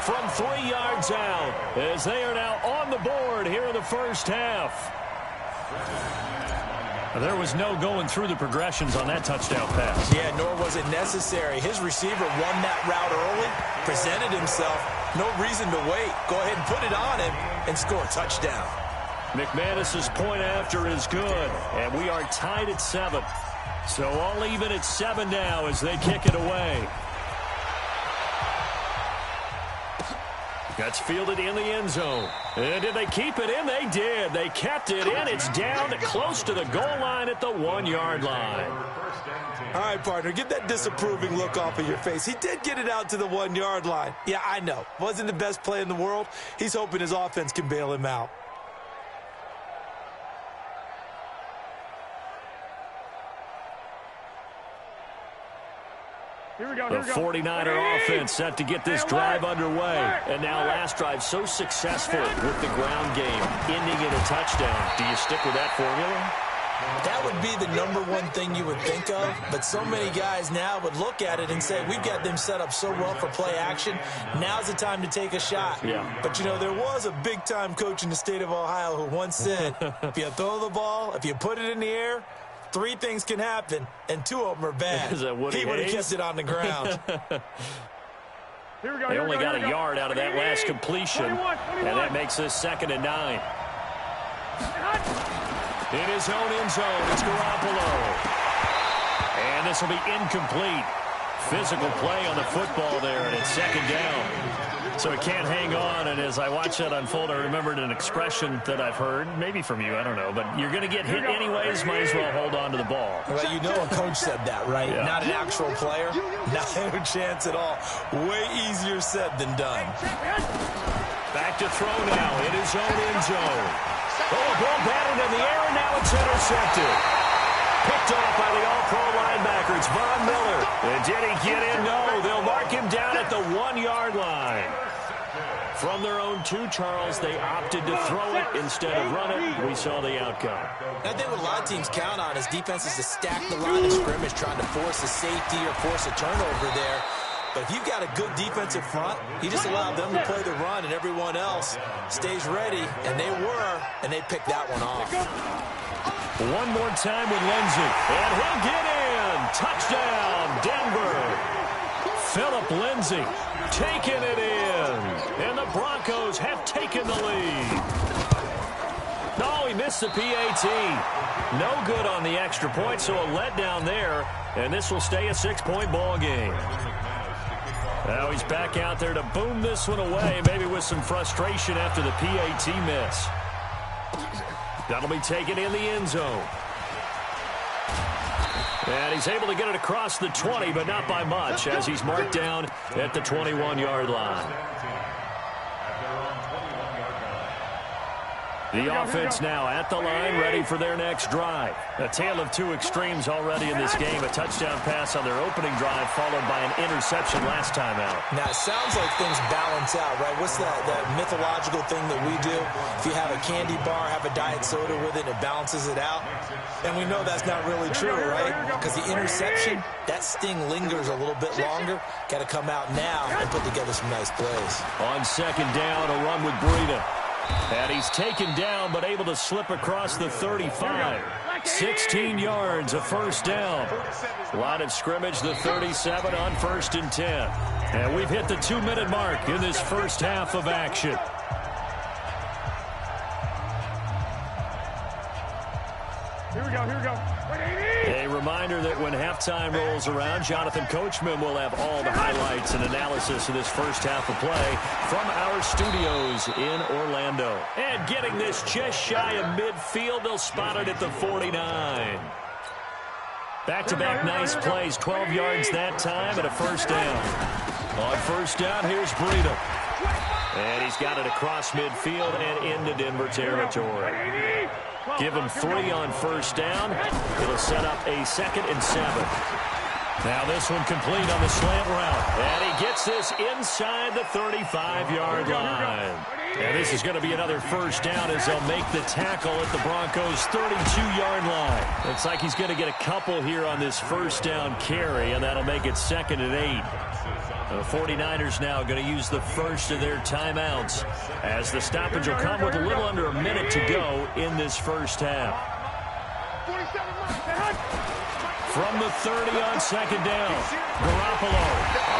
From 3 yards out as they are now on the board here in the first half. There was no going through the progressions on that touchdown pass. Yeah, nor was it necessary. His receiver won that route early, presented himself. No reason to wait. Go ahead and put it on him and score a touchdown. McManus's point after is good, and we are tied at 7. So all even at 7 now as they kick it away. That's fielded in the end zone. And did they keep it in? They did. They kept it in. It's down close to the goal line at the 1-yard line. All right, partner, get that disapproving look off of your face. He did get it out to the 1-yard line. Yeah, I know. Wasn't the best play in the world. He's hoping his offense can bail him out. The 49er offense set to get this drive underway. And now last drive so successful with the ground game, ending in a touchdown. Do you stick with that formula? That would be the #1 thing you would think of, but so many guys now would look at it and say, we've got them set up so well for play action, now's the time to take a shot. Yeah. But, you know, there was a big-time coach in the state of Ohio who once said, if you throw the ball, if you put it in the air, 3 things can happen, and 2 of them are bad. Is that Woody He would have Hayes? kept it on the ground. They only got a yard out of that last completion, and that makes this 2nd and 9. In his own end zone, it's Garoppolo. And this will be incomplete. Physical play on the football there, and it's 2nd down. So it can't hang on, and as I watch that unfold, I remembered an expression that I've heard, maybe from you, I don't know, but you're going to get hit anyways, might as well hold on to the ball. Well, you know a coach said that, right? Yeah. Not an actual player. Not a chance at all. Way easier said than done. Back to throw now in his own end zone. Oh, ball batted in the air, and now it's intercepted. Picked off by the all-pro linebacker. It's Von Miller. And did he get in? No. They'll mark him down at the 1-yard line. From their own 2, Charles, they opted to throw it instead of run it. We saw the outcome. I think what a lot of teams count on is defenses to stack the line of scrimmage, trying to force a safety or force a turnover there. But if you've got a good defensive front, you just allow them to play the run, and everyone else stays ready, and they were, and they picked that one off. One more time with Lindsey, and he'll get in. Touchdown, Denver. Phillip Lindsay taking it in. And the Broncos have taken the lead. No, he missed the PAT. No good on the extra point, so a letdown there. And this will stay a 6-point ball game. Now he's back out there to boom this one away, maybe with some frustration after the PAT miss. That'll be taken in the end zone. And he's able to get it across the 20, but not by much, as he's marked down at the 21-yard line. The offense now at the line, ready for their next drive. A tale of two extremes already in this game. A touchdown pass on their opening drive, followed by an interception last time out. Now, it sounds like things balance out, right? What's that mythological thing that we do? If you have a candy bar, have a diet soda with it, it balances it out. And we know that's not really true, right? Because the interception, that sting lingers a little bit longer. Got to come out now and put together some nice plays. On second down, a run with Breida. And he's taken down, but able to slip across the 35. 16 yards, a first down. Line of scrimmage, the 37 on 1st and 10. And we've hit the 2-minute mark in this first half of action. Here we go. A reminder that when halftime rolls around, Jonathan Coachman will have all the highlights and analysis of this first half of play from our studios in Orlando. And getting this just shy of midfield, they'll spot it at the 49. Back-to-back nice plays, 12 yards that time and a first down. On first down, here's Breida. And he's got it across midfield and into Denver territory. Give him 3 on first down. It'll set up a 2nd and 7. Now this one complete on the slant route. And he gets this inside the 35-yard line. And this is going to be another first down as they'll make the tackle at the Broncos' 32-yard line. Looks like he's going to get a couple here on this first down carry, and that'll make it 2nd and 8. The 49ers now going to use the first of their timeouts as the stoppage will come with a little under a minute to go in this first half. From the 30 on second down, Garoppolo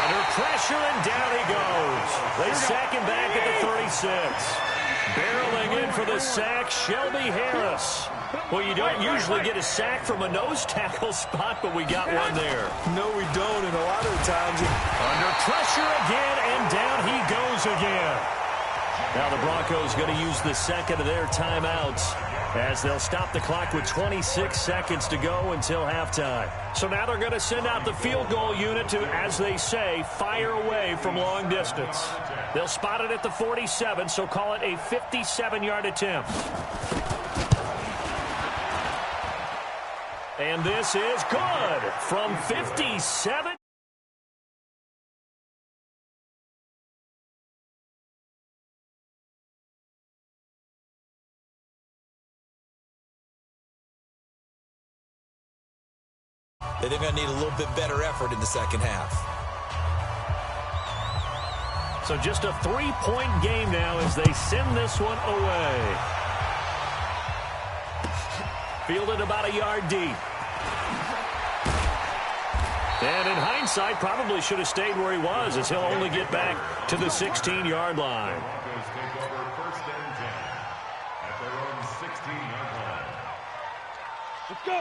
under pressure, and down he goes. They sack him back at the 36. Barreling in for the sack, Shelby Harris. Well, you don't usually get a sack from a nose tackle spot, but we got one there. No, we don't, and a lot of the times. Under pressure again, and down he goes again. Now the Broncos going to use the second of their timeouts as they'll stop the clock with 26 seconds to go until halftime. So now they're going to send out the field goal unit to, as they say, fire away from long distance. They'll spot it at the 47, so call it a 57-yard attempt. And this is good from 57. They're going to need a little bit better effort in the second half. So just a 3-point game now as they send this one away. Fielded about a yard deep. And in hindsight, probably should have stayed where he was, as he'll only get back to the 16-yard line.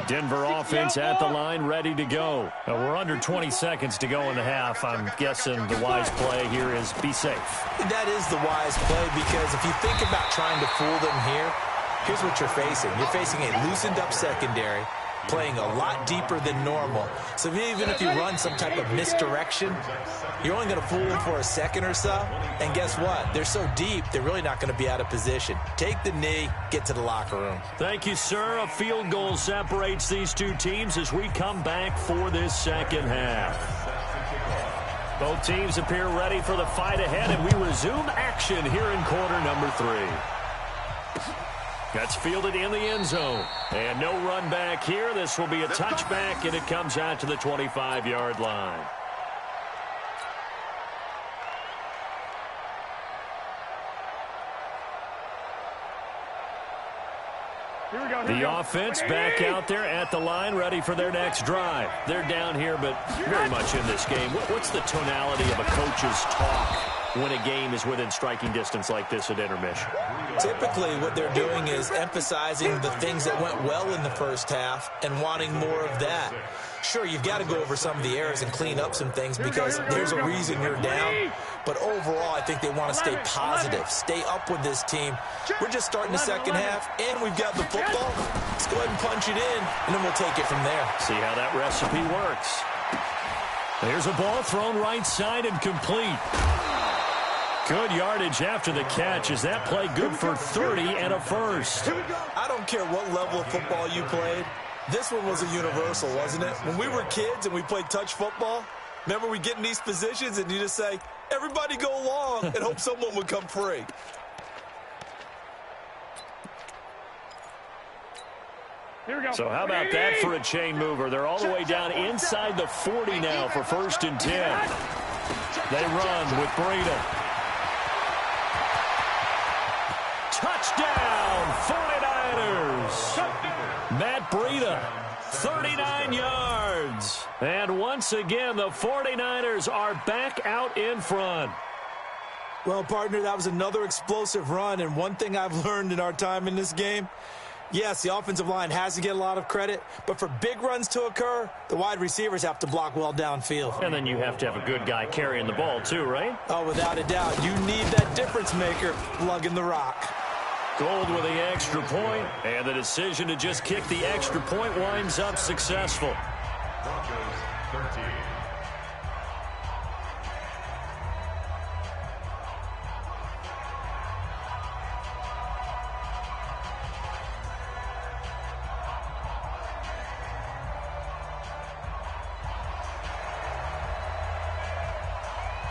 Denver offense at the line, ready to go. We're under 20 seconds to go in the half. I'm guessing the wise play here is be safe. That is the wise play, because if you think about trying to fool them here, here's what you're facing. You're facing a loosened-up secondary, playing a lot deeper than normal. So even if you run some type of misdirection, you're only going to fool them for a second or so. And guess what? They're so deep, they're really not going to be out of position. Take the knee, get to the locker room. Thank you, sir. A field goal separates these two teams as we come back for this second half. Both teams appear ready for the fight ahead, and we resume action here in quarter number 3. That's fielded in the end zone. And no run back here. This will be a touchback, and it comes out to the 25-yard line. Here we go. The offense back out there at the line, ready for their next drive. They're down here, but very much in this game. What's the tonality of a coach's talk when a game is within striking distance like this at intermission? Typically, what they're doing is emphasizing the things that went well in the first half and wanting more of that. Sure, you've got to go over some of the errors and clean up some things because there's a reason you're down. But overall, I think they want to stay positive, stay up with this team. We're just starting the second half, and we've got the football. Let's go ahead and punch it in, and then we'll take it from there. See how that recipe works. There's a ball thrown right side and complete. Good yardage after the catch. Is that play good for 30 and a first? I don't care what level of football you played. This one was a universal, wasn't it? When we were kids and we played touch football, remember we get in these positions and you just say, everybody go long, and hope someone would come free. So how about that for a chain mover? They're all the way down inside the 40 now for 1st and 10. They run with Breida. Touchdown, 49ers. Matt Breida, 39 yards. And once again, the 49ers are back out in front. Well, partner, that was another explosive run, and one thing I've learned in our time in this game, yes, the offensive line has to get a lot of credit, but for big runs to occur, the wide receivers have to block well downfield. And then you have to have a good guy carrying the ball too, right? Oh, without a doubt. You need that difference maker lugging the rock. Gold with the extra point, and the decision to just kick the extra point winds up successful. Broncos 13.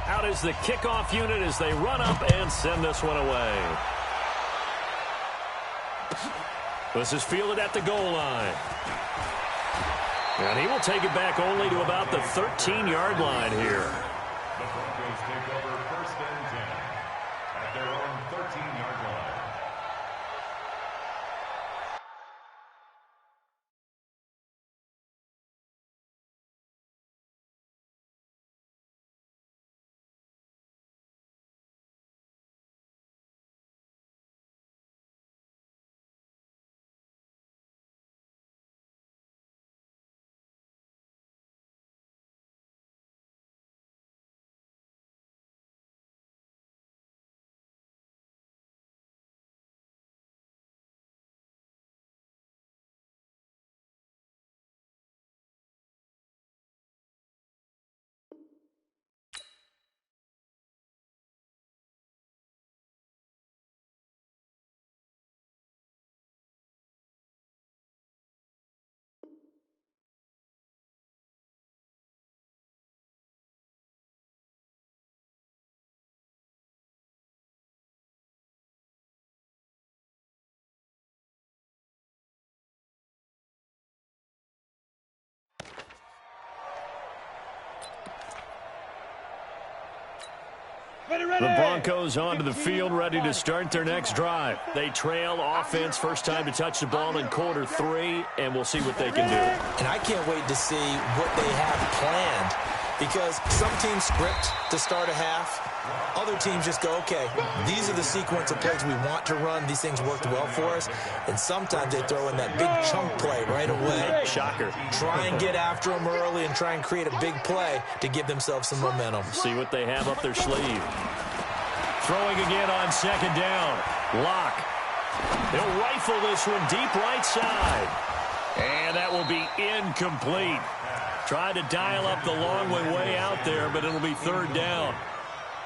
Out is the kickoff unit as they run up and send this one away. This is fielded at the goal line. And he will take it back only to about the 13-yard line here. The Broncos take over 1st and 10 at their own 13-yard line. The Broncos onto the field, ready to start their next drive. They trail offense, first time to touch the ball in quarter 3, and we'll see what they can do. And I can't wait to see what they have planned, because some teams script to start a half. Other teams just go, okay, these are the sequence of plays we want to run. These things worked well for us. And sometimes they throw in that big chunk play right away. Shocker. Try and get after them early and try and create a big play to give themselves some momentum. See what they have up their sleeve. Throwing again on 2nd down. Locke. He'll rifle this one deep right side. And that will be incomplete. Tried to dial up the long way out there, but it'll be 3rd down.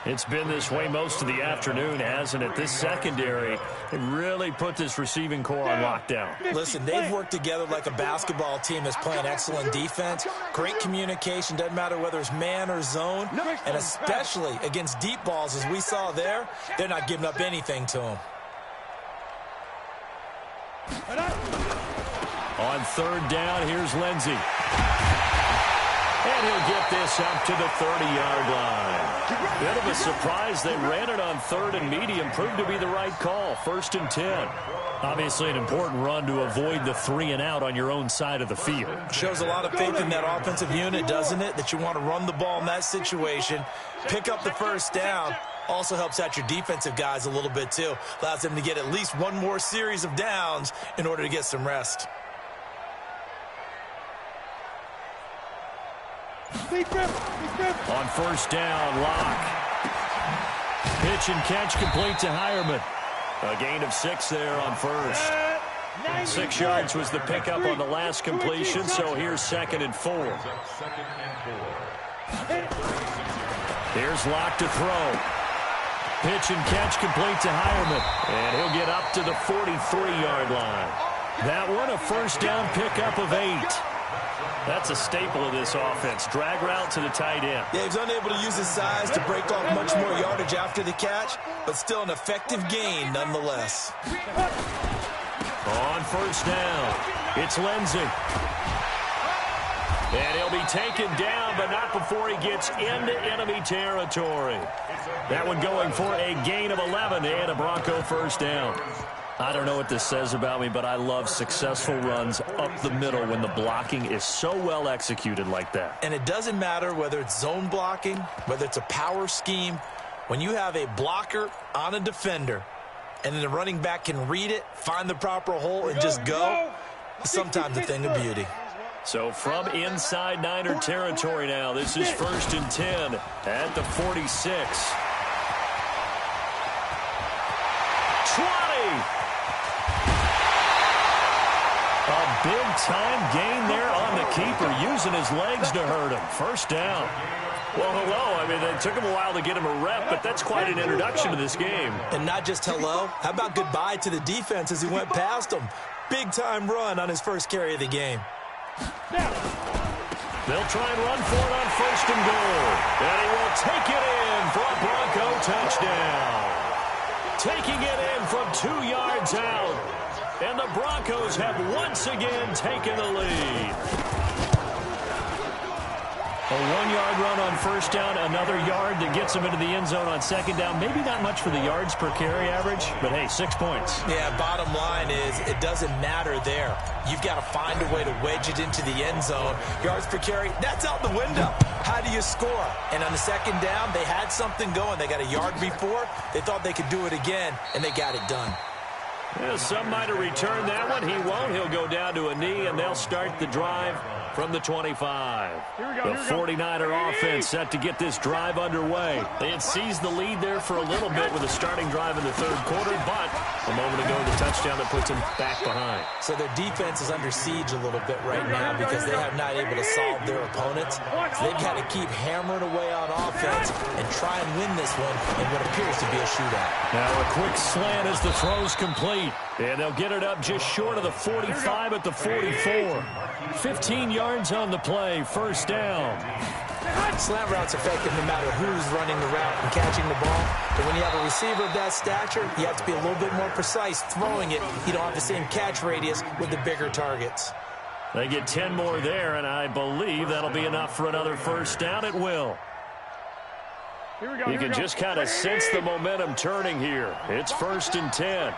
It's been this way most of the afternoon, hasn't it? This secondary, it really put this receiving core on lockdown. Listen, they've worked together like a basketball team that's playing excellent defense. Great communication, doesn't matter whether it's man or zone. And especially against deep balls, as we saw there, they're not giving up anything to them. On 3rd down, here's Lindsey. And And he'll get this up to the 30-yard line. Bit of a surprise. They ran it on 3rd and medium. Proved to be the right call. 1st and 10. Obviously an important run to avoid the 3-and-out on your own side of the field. Shows a lot of faith in that offensive unit, doesn't it? That you want to run the ball in that situation, pick up the first down. Also helps out your defensive guys a little bit, too. Allows them to get at least one more series of downs in order to get some rest. On 1st down, Locke. Pitch and catch complete to Hireman. A gain of 6 there on 1st. 6 yards was the pickup on the last completion, so here's 2nd and 4. Here's Locke to throw. Pitch and catch complete to Hireman. And he'll get up to the 43-yard line. That one a 1st down pickup of 8. That's a staple of this offense. Drag route to the tight end. Yeah, he's unable to use his size to break off much more yardage after the catch, but still an effective gain nonetheless. On 1st down, it's Lindsey. And he'll be taken down, but not before he gets into enemy territory. That one going for a gain of 11 and a Bronco 1st down. I don't know what this says about me, but I love successful runs up the middle when the blocking is so well executed like that. And it doesn't matter whether it's zone blocking, whether it's a power scheme. When you have a blocker on a defender, and then the running back can read it, find the proper hole, and just go, it's sometimes a thing of beauty. So from inside Niner territory now, this is 1st and 10 at the 46. 20! A big-time gain there on the keeper, using his legs to hurt him. 1st down. Well, hello. I mean, it took him a while to get him a rep, but that's quite an introduction to this game. And not just hello. How about goodbye to the defense as he went past him? Big-time run on his first carry of the game. They'll try and run for it on 1st and goal. And he will take it in for a Bronco touchdown. Taking it in from 2 yards out. And the Broncos have once again taken the lead. A 1-yard run on 1st down, another yard that gets them into the end zone on 2nd down. Maybe not much for the yards per carry average, but hey, 6 points. Yeah, bottom line is it doesn't matter there. You've got to find a way to wedge it into the end zone. Yards per carry, that's out the window. How do you score? And on the 2nd down, they had something going. They got a yard before. They thought they could do it again, and they got it done. Well, some might have returned that one. He won't. He'll go down to a knee, and they'll start the drive from the 25. The 49er offense set to get this drive underway. They had seized the lead there for a little bit with a starting drive in the 3rd quarter, but a moment ago, the touchdown that puts them back behind. So their defense is under siege a little bit right now because they have not able to solve their opponents. So they've got to keep hammering away on offense and try and win this one in what appears to be a shootout. Now a quick slant as the throw's complete. And they'll get it up just short of the 45 at the 44. 15 yards on the play, 1st down. Slant route's effective no matter who's running the route and catching the ball. But when you have a receiver of that stature, you have to be a little bit more precise throwing it. You don't have the same catch radius with the bigger targets. They get 10 more there, and I believe that'll be enough for another 1st down. It will. You can just kind of sense the momentum turning here. It's 1st and 10.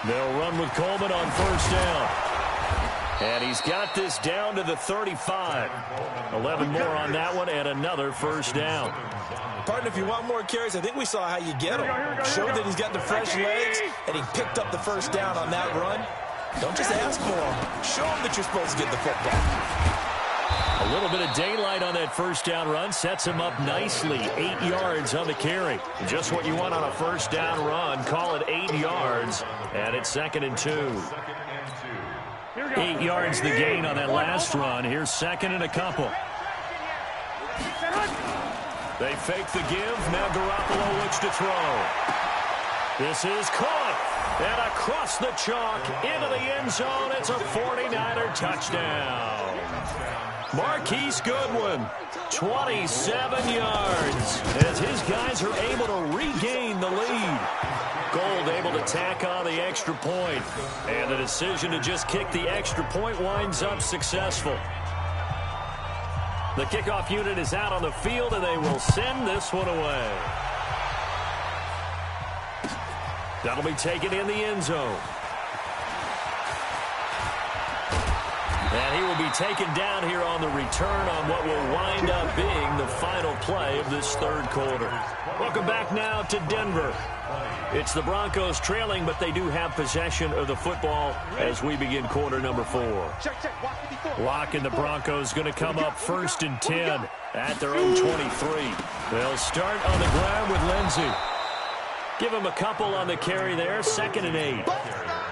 They'll run with Coleman on 1st down. And he's got this down to the 35. 11 more on that one and another 1st down. Partner, if you want more carries, I think we saw how you get him. Showed that he's got the fresh legs, and he picked up the 1st down on that run. Don't just ask for him. Show him that you're supposed to get the football. A little bit of daylight on that 1st down run sets him up nicely. 8 yards on the carry. Just what you want on a 1st down run. Call it 8 yards, and it's 2nd and 2. 8 yards the gain on that last run. Here's 2nd and a couple. They fake the give. Now Garoppolo looks to throw. This is caught. And across the chalk into the end zone. It's a 49er touchdown. Marquise Goodwin, 27 yards, as his guys are able to regain the lead. Gold able to tack on the extra point, and the decision to just kick the extra point winds up successful. The kickoff unit is out on the field, and they will send this one away. That'll be taken in the end zone. And he will be taken down here on the return on what will wind up being the final play of this third quarter. Welcome back now to Denver. It's the Broncos trailing, but they do have possession of the football as we begin quarter number 4. Lock and the Broncos going to come up 1st and 10 at their own 23. They'll start on the ground with Lindsey. Give him a couple on the carry there, 2nd and 8.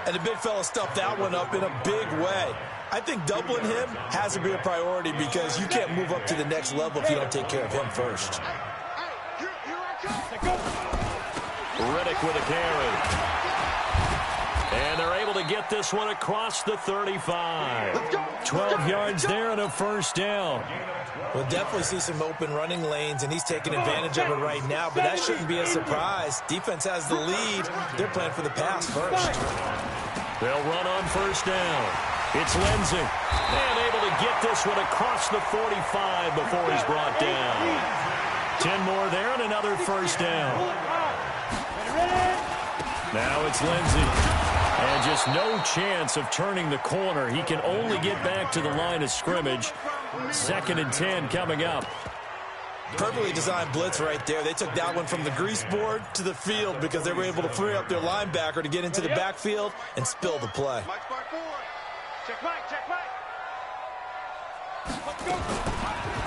And the big fella stuffed that one up in a big way. I think doubling him has to be a priority because you can't move up to the next level if you don't take care of him first. Riddick with a carry. And they're able to get this one across the 35. 12 yards there and a 1st down. We'll definitely see some open running lanes, and he's taking advantage of it right now, but that shouldn't be a surprise. Defense has the lead. They're playing for the pass first. They'll run on 1st down. It's Lindsey. And able to get this one across the 45 before he's brought down. 10 more there and another 1st down. Now it's Lindsey. And just no chance of turning the corner. He can only get back to the line of scrimmage. 2nd and 10 coming up. Perfectly designed blitz right there. They took that one from the grease board to the field because they were able to free up their linebacker to get into the backfield and spill the play. Check Mike, check Mike. Let's go.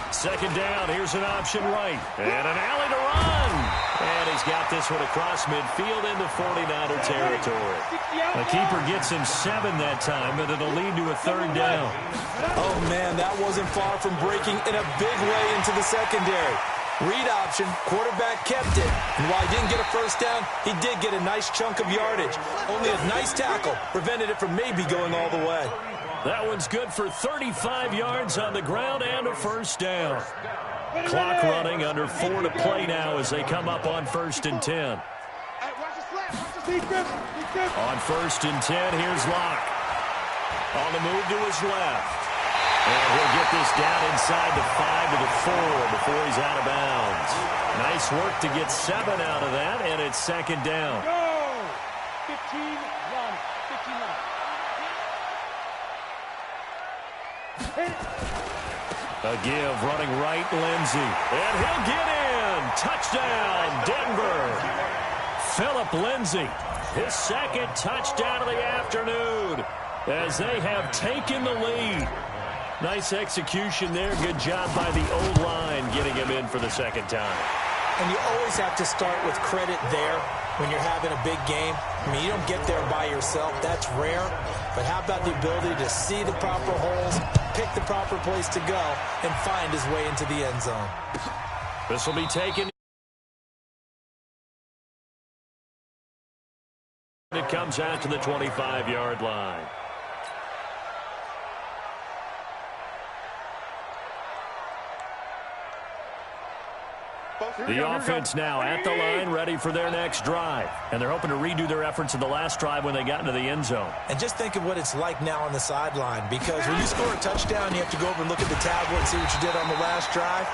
2nd down, here's an option right. And an alley to run. And he's got this one across midfield into 49er territory. The keeper gets him 7 that time, but it'll lead to a 3rd down. Oh, man, that wasn't far from breaking in a big way into the secondary. Read option, quarterback kept it. And while he didn't get a 1st down, he did get a nice chunk of yardage. Only a nice tackle prevented it from maybe going all the way. That one's good for 35 yards on the ground and a 1st down. Clock running, under 4 to play now as they come up on 1st and 10. On 1st and 10, here's Locke. On the move to his left. And he'll get this down inside the 5 to the 4 before he's out of bounds. Nice work to get 7 out of that, and it's 2nd down. Go! 15-1. 15-1. A give, running right, Lindsey. And he'll get in. Touchdown, Denver. Phillip Lindsey, his 2nd touchdown of the afternoon as they have taken the lead. Nice execution there. Good job by the O-line getting him in for the 2nd time. And you always have to start with credit there when you're having a big game. I mean, you don't get there by yourself. That's rare. But how about the ability to see the proper holes, pick the proper place to go, and find his way into the end zone? This will be taken. It comes out to the 25-yard line. The offense now at the line, ready for their next drive. And they're hoping to redo their efforts in the last drive when they got into the end zone. And just think of what it's like now on the sideline, because when you score a touchdown, you have to go over and look at the tablet and see what you did on the last drive.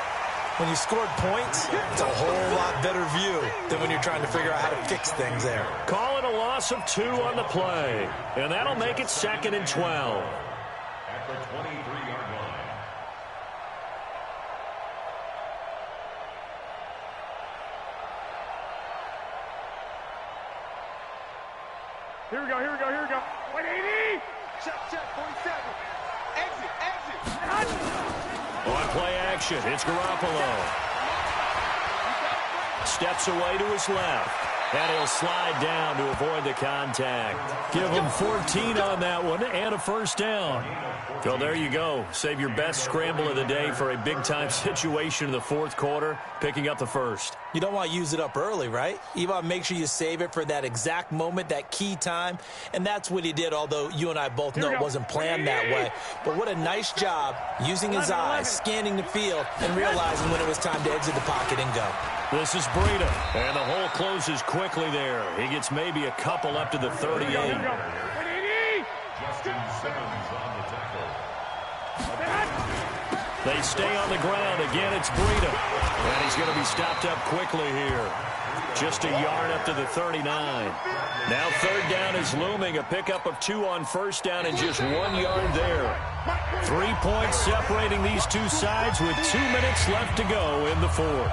When you scored points, it's a whole lot better view than when you're trying to figure out how to fix things there. Call it a loss of 2 on the play. And that'll make it 2nd and 12. At the 23-yard line. Here we go, here we go, here we go. 180! Check, 47. Exit. On play action, it's Garoppolo. Steps away to his left. And he'll slide down to avoid the contact. Give him 14 on that one and a 1st down. So there you go. Save your best scramble of the day for a big-time situation in the 4th quarter, picking up the 1st. You don't want to use it up early, right? You want to make sure you save it for that exact moment, that key time. And that's what he did, although you and I both know it wasn't planned that way. But what a nice job using his eyes, scanning the field, and realizing when it was time to exit the pocket and go. This is Breida, and the hole closes quickly there. He gets maybe a couple up to the 38. Justin Simmons on the tackle. They stay on the ground. Again, it's Breida. And he's going to be stopped up quickly here. Just a yard up to the 39. Now third down is looming. A pickup of 2 on first down and just 1 yard there. 3 points separating these two sides with 2 minutes left to go in the fourth.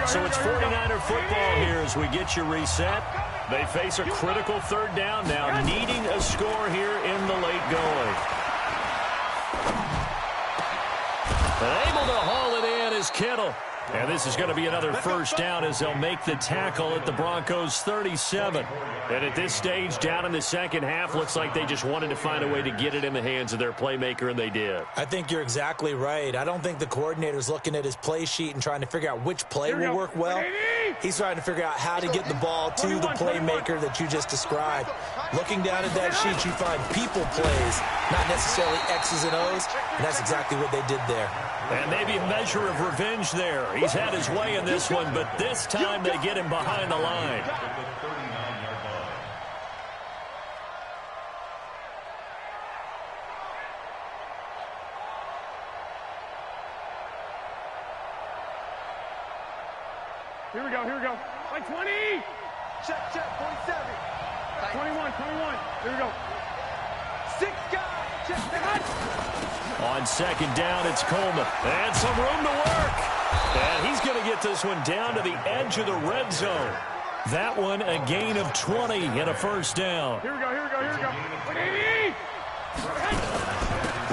So it's 49er football here as we get you reset. They face a critical third down now, needing a score here in the late going. Able to haul it in is Kittle. And this is going to be another first down as they'll make the tackle at the Broncos' 37. And at this stage, down in the second half, looks like they just wanted to find a way to get it in the hands of their playmaker, and they did. I think you're exactly right. I don't think the coordinator's looking at his play sheet and trying to figure out which play will work well. He's trying to figure out how to get the ball to the playmaker that you just described. Looking down at that sheet, you find people plays, not necessarily X's and O's, and that's exactly what they did there. And maybe a measure of revenge there. He's had his way in this one, but this time they get him behind the line. Here we go. Like 20! Check, 47. 21. Here we go. 6 guys. Check. On second down, it's Coleman. And some room to work. And he's going to get this one down to the edge of the red zone. That one, a gain of 20 and a first down. Here we go. 80!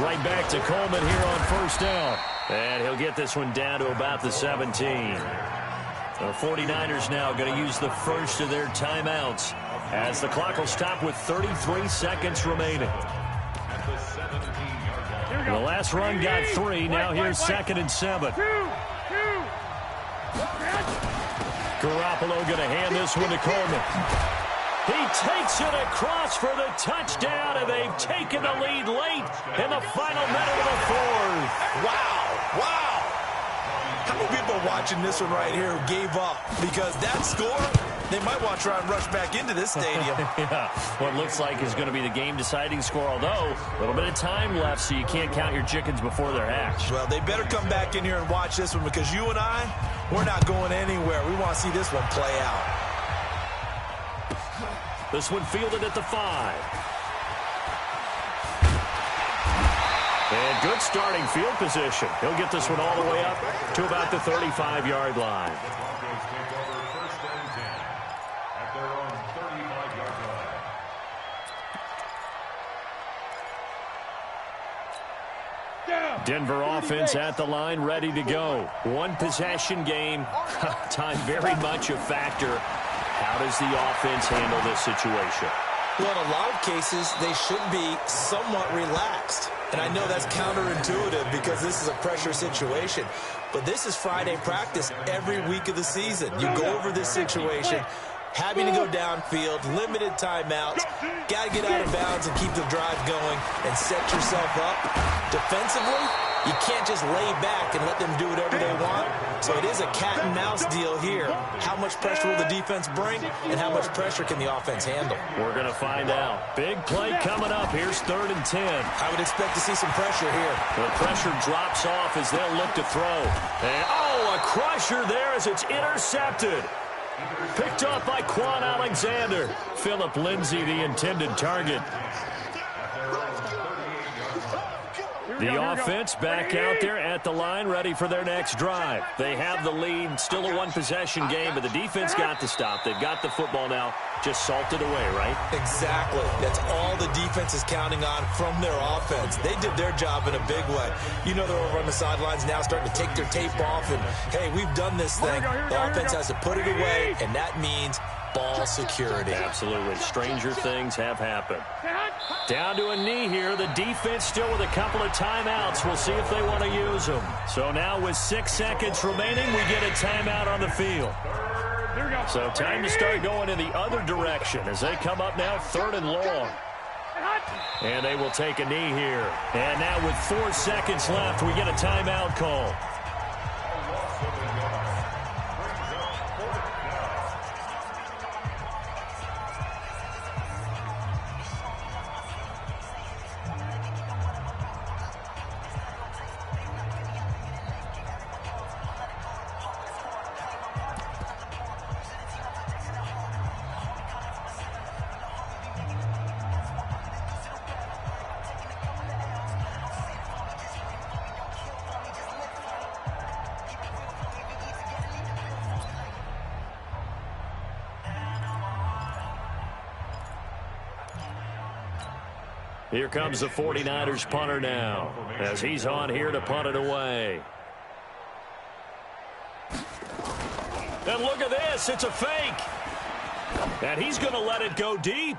Right back to Coleman here on first down. And he'll get this one down to about the 17. The 49ers now going to use the first of their timeouts as the clock will stop with 33 seconds remaining. The last run got 3. Now here's 2nd and 7. Garoppolo going to hand this one to Coleman. He takes it across for the touchdown, and they've taken the lead late in the final minute of the fourth. Wow. How many people are watching this one right here who gave up? Because that score, they might want to try and rush back into this stadium. Yeah, what looks like is going to be the game-deciding score, although a little bit of time left, so you can't count your chickens before they're hatched. Well, they better come back in here and watch this one because you and I, we're not going anywhere. We want to see this one play out. This one fielded at the 5. And good starting field position. He'll get this one all the way up to about the 35-yard line. The Broncos take over 1st and 10 at their own 35-yard line. Denver offense at the line, ready to go. One possession game. Time very much a factor. How does the offense handle this situation? Well, in a lot of cases, they should be somewhat relaxed. And I know that's counterintuitive because this is a pressure situation. But this is Friday practice every week of the season. You go over this situation, having to go downfield, limited timeouts, got to get out of bounds and keep the drive going and set yourself up. Defensively, you can't just lay back and let them do whatever they want. So it is a cat and mouse deal here. How much pressure will the defense bring and how much pressure can the offense handle? We're going to find out. Big play coming up. Here's 3rd and 10. I would expect to see some pressure here. The pressure drops off as they'll look to throw. And, a crusher there as it's intercepted. Picked off by Quan Alexander. Phillip Lindsay, the intended target. The offense back out there at the line, ready for their next drive. They have the lead, still a one-possession game, but the defense got the stop. They've got the football now, just salted away, right? Exactly. That's all the defense is counting on from their offense. They did their job in a big way. You know they're over on the sidelines now starting to take their tape off, and, hey, we've done this thing. The offense has to put it away, and that means ball security. Absolutely. Stranger things have happened. Down to a knee here. The defense still with a couple of timeouts. We'll see if they want to use them. So now with 6 seconds remaining, we get a timeout on the field. So time to start going in the other direction as they come up now 3rd and long. And they will take a knee here. And now with 4 seconds left, we get a timeout call. Here comes the 49ers punter now as he's on here to punt it away. And look at this. It's a fake. And he's going to let it go deep.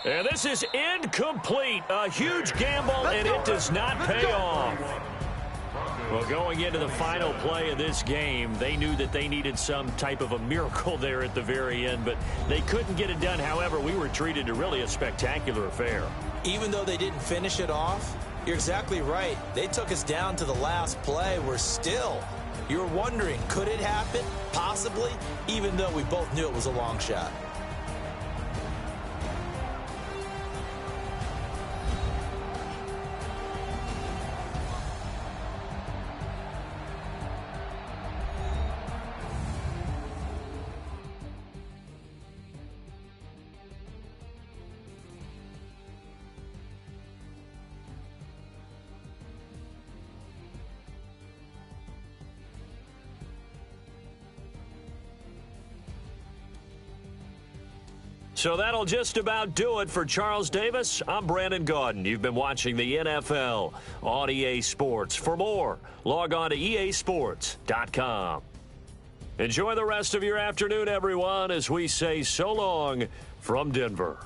And this is incomplete. A huge gamble, and it does not pay off. Well, going into the final play of this game, they knew that they needed some type of a miracle there at the very end, but they couldn't get it done. However, we were treated to really a spectacular affair. Even though they didn't finish it off, you're exactly right. They took us down to the last play. We're still, you're wondering, could it happen? Possibly, even though we both knew it was a long shot. So that'll just about do it for Charles Davis. I'm Brandon Gaudin. You've been watching the NFL on EA Sports. For more, log on to easports.com. Enjoy the rest of your afternoon, everyone, as we say so long from Denver.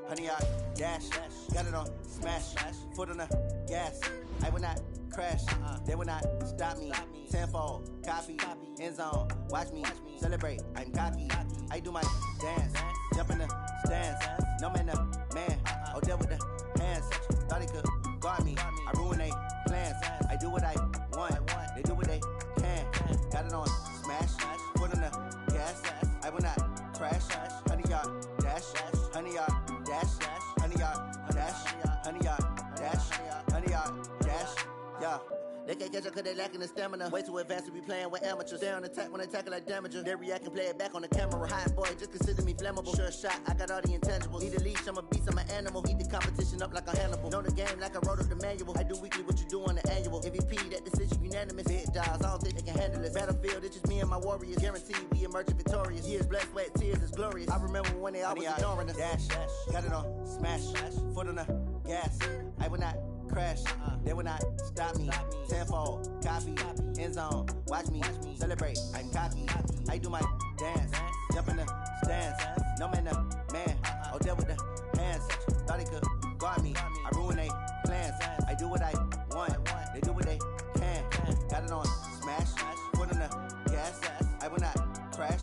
Honey, I dash, got it on smash, foot on the gas. I will not crash, they will not stop me. Tenfold, copy, end zone, watch me celebrate. I'm cocky, I do my dance, jump in the stands. No man, the man, oh, deal with the hands. Thought he could guard me, I ruin they plans. I do what I want, they do what they can. Got it on smash, foot on the gas. I will not crash, honey, y'all dash, honey, y'all dash, honey, y'all dash, honey, y'all dash, honey, y'all dash, yeah. They can't catch up cause they lacking the stamina. Way too advanced to be playing with amateurs. They on attack when they tackle like damager. They react and play it back on the camera. Hot boy, just consider me flammable. Sure shot, I got all the intangibles. Need a leash, I'm a beast, I'm an animal. Heat the competition up like a Hannibal. Know the game like I wrote up the manual. I do weekly what you do on the annual. MVP, that decision unanimous. Big dogs, I don't think they can handle it. Battlefield, it's just me and my warriors. Guaranteed we emerge victorious. Years, blood, sweat, tears, it's glorious. I remember when they always ignoring us. Dash, got it on smash, foot on the gas. I will not crash, they will not stop me. Tenfold, copy, end zone, watch me celebrate. I'm cocky, I do my dance, jump in the stands. No man, the man, oh, deal with the hands. Thought he could guard me, I ruin they plans. I do what I want, they do what they can. Got it on smash, foot on the gas. I will not crash.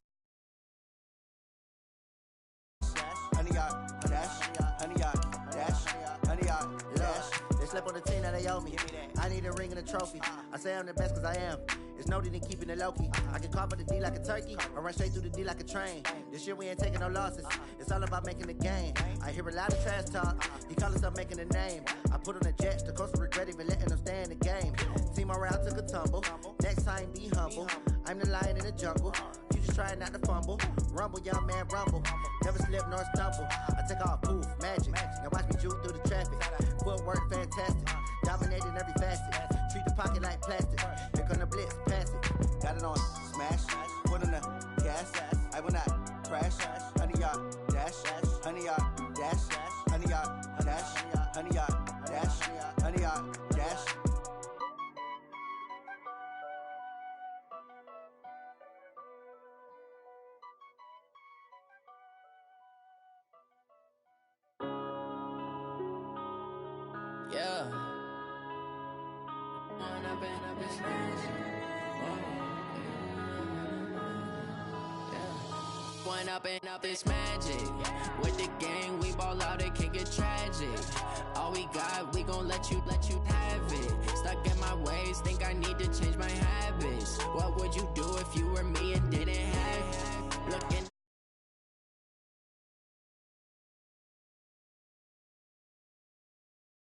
Honey, y'all dash, honey, y'all dash, honey, y'all dash. They slept on the team that they owe me. I need a ring and a trophy. I say I'm the best cause I am. It's no need in keeping it low-key. I can carve up the D like a turkey, or run straight through the D like a train. This year we ain't taking no losses. It's all about making the game. I hear a lot of trash talk. He call himself making a name. I put on the Jets. The coach regret even letting them stay in the game. Team morale took a tumble. Next time be humble. I'm the lion in the jungle. You just trying not to fumble. Rumble, young man, rumble. Never slip nor stumble. I take off, poof, magic. Now watch me juke through the traffic. Footwork fantastic. Dominating every facet. Treat the pocket like plastic. Here come the blitz, pass it. Got it on smash. Foot on the gas. I will not crash. Honey, y'all dash. Honey, y'all dash. Honey, y'all dash. Honey, y'all dash. Honey, y'all dash. Yeah. it's magic. One up and up, it's magic. With the gang, we ball out, it can get tragic. All we got, we gon' let you have it. Stuck in my ways, think I need to change my habits. What would you do if you were me and didn't have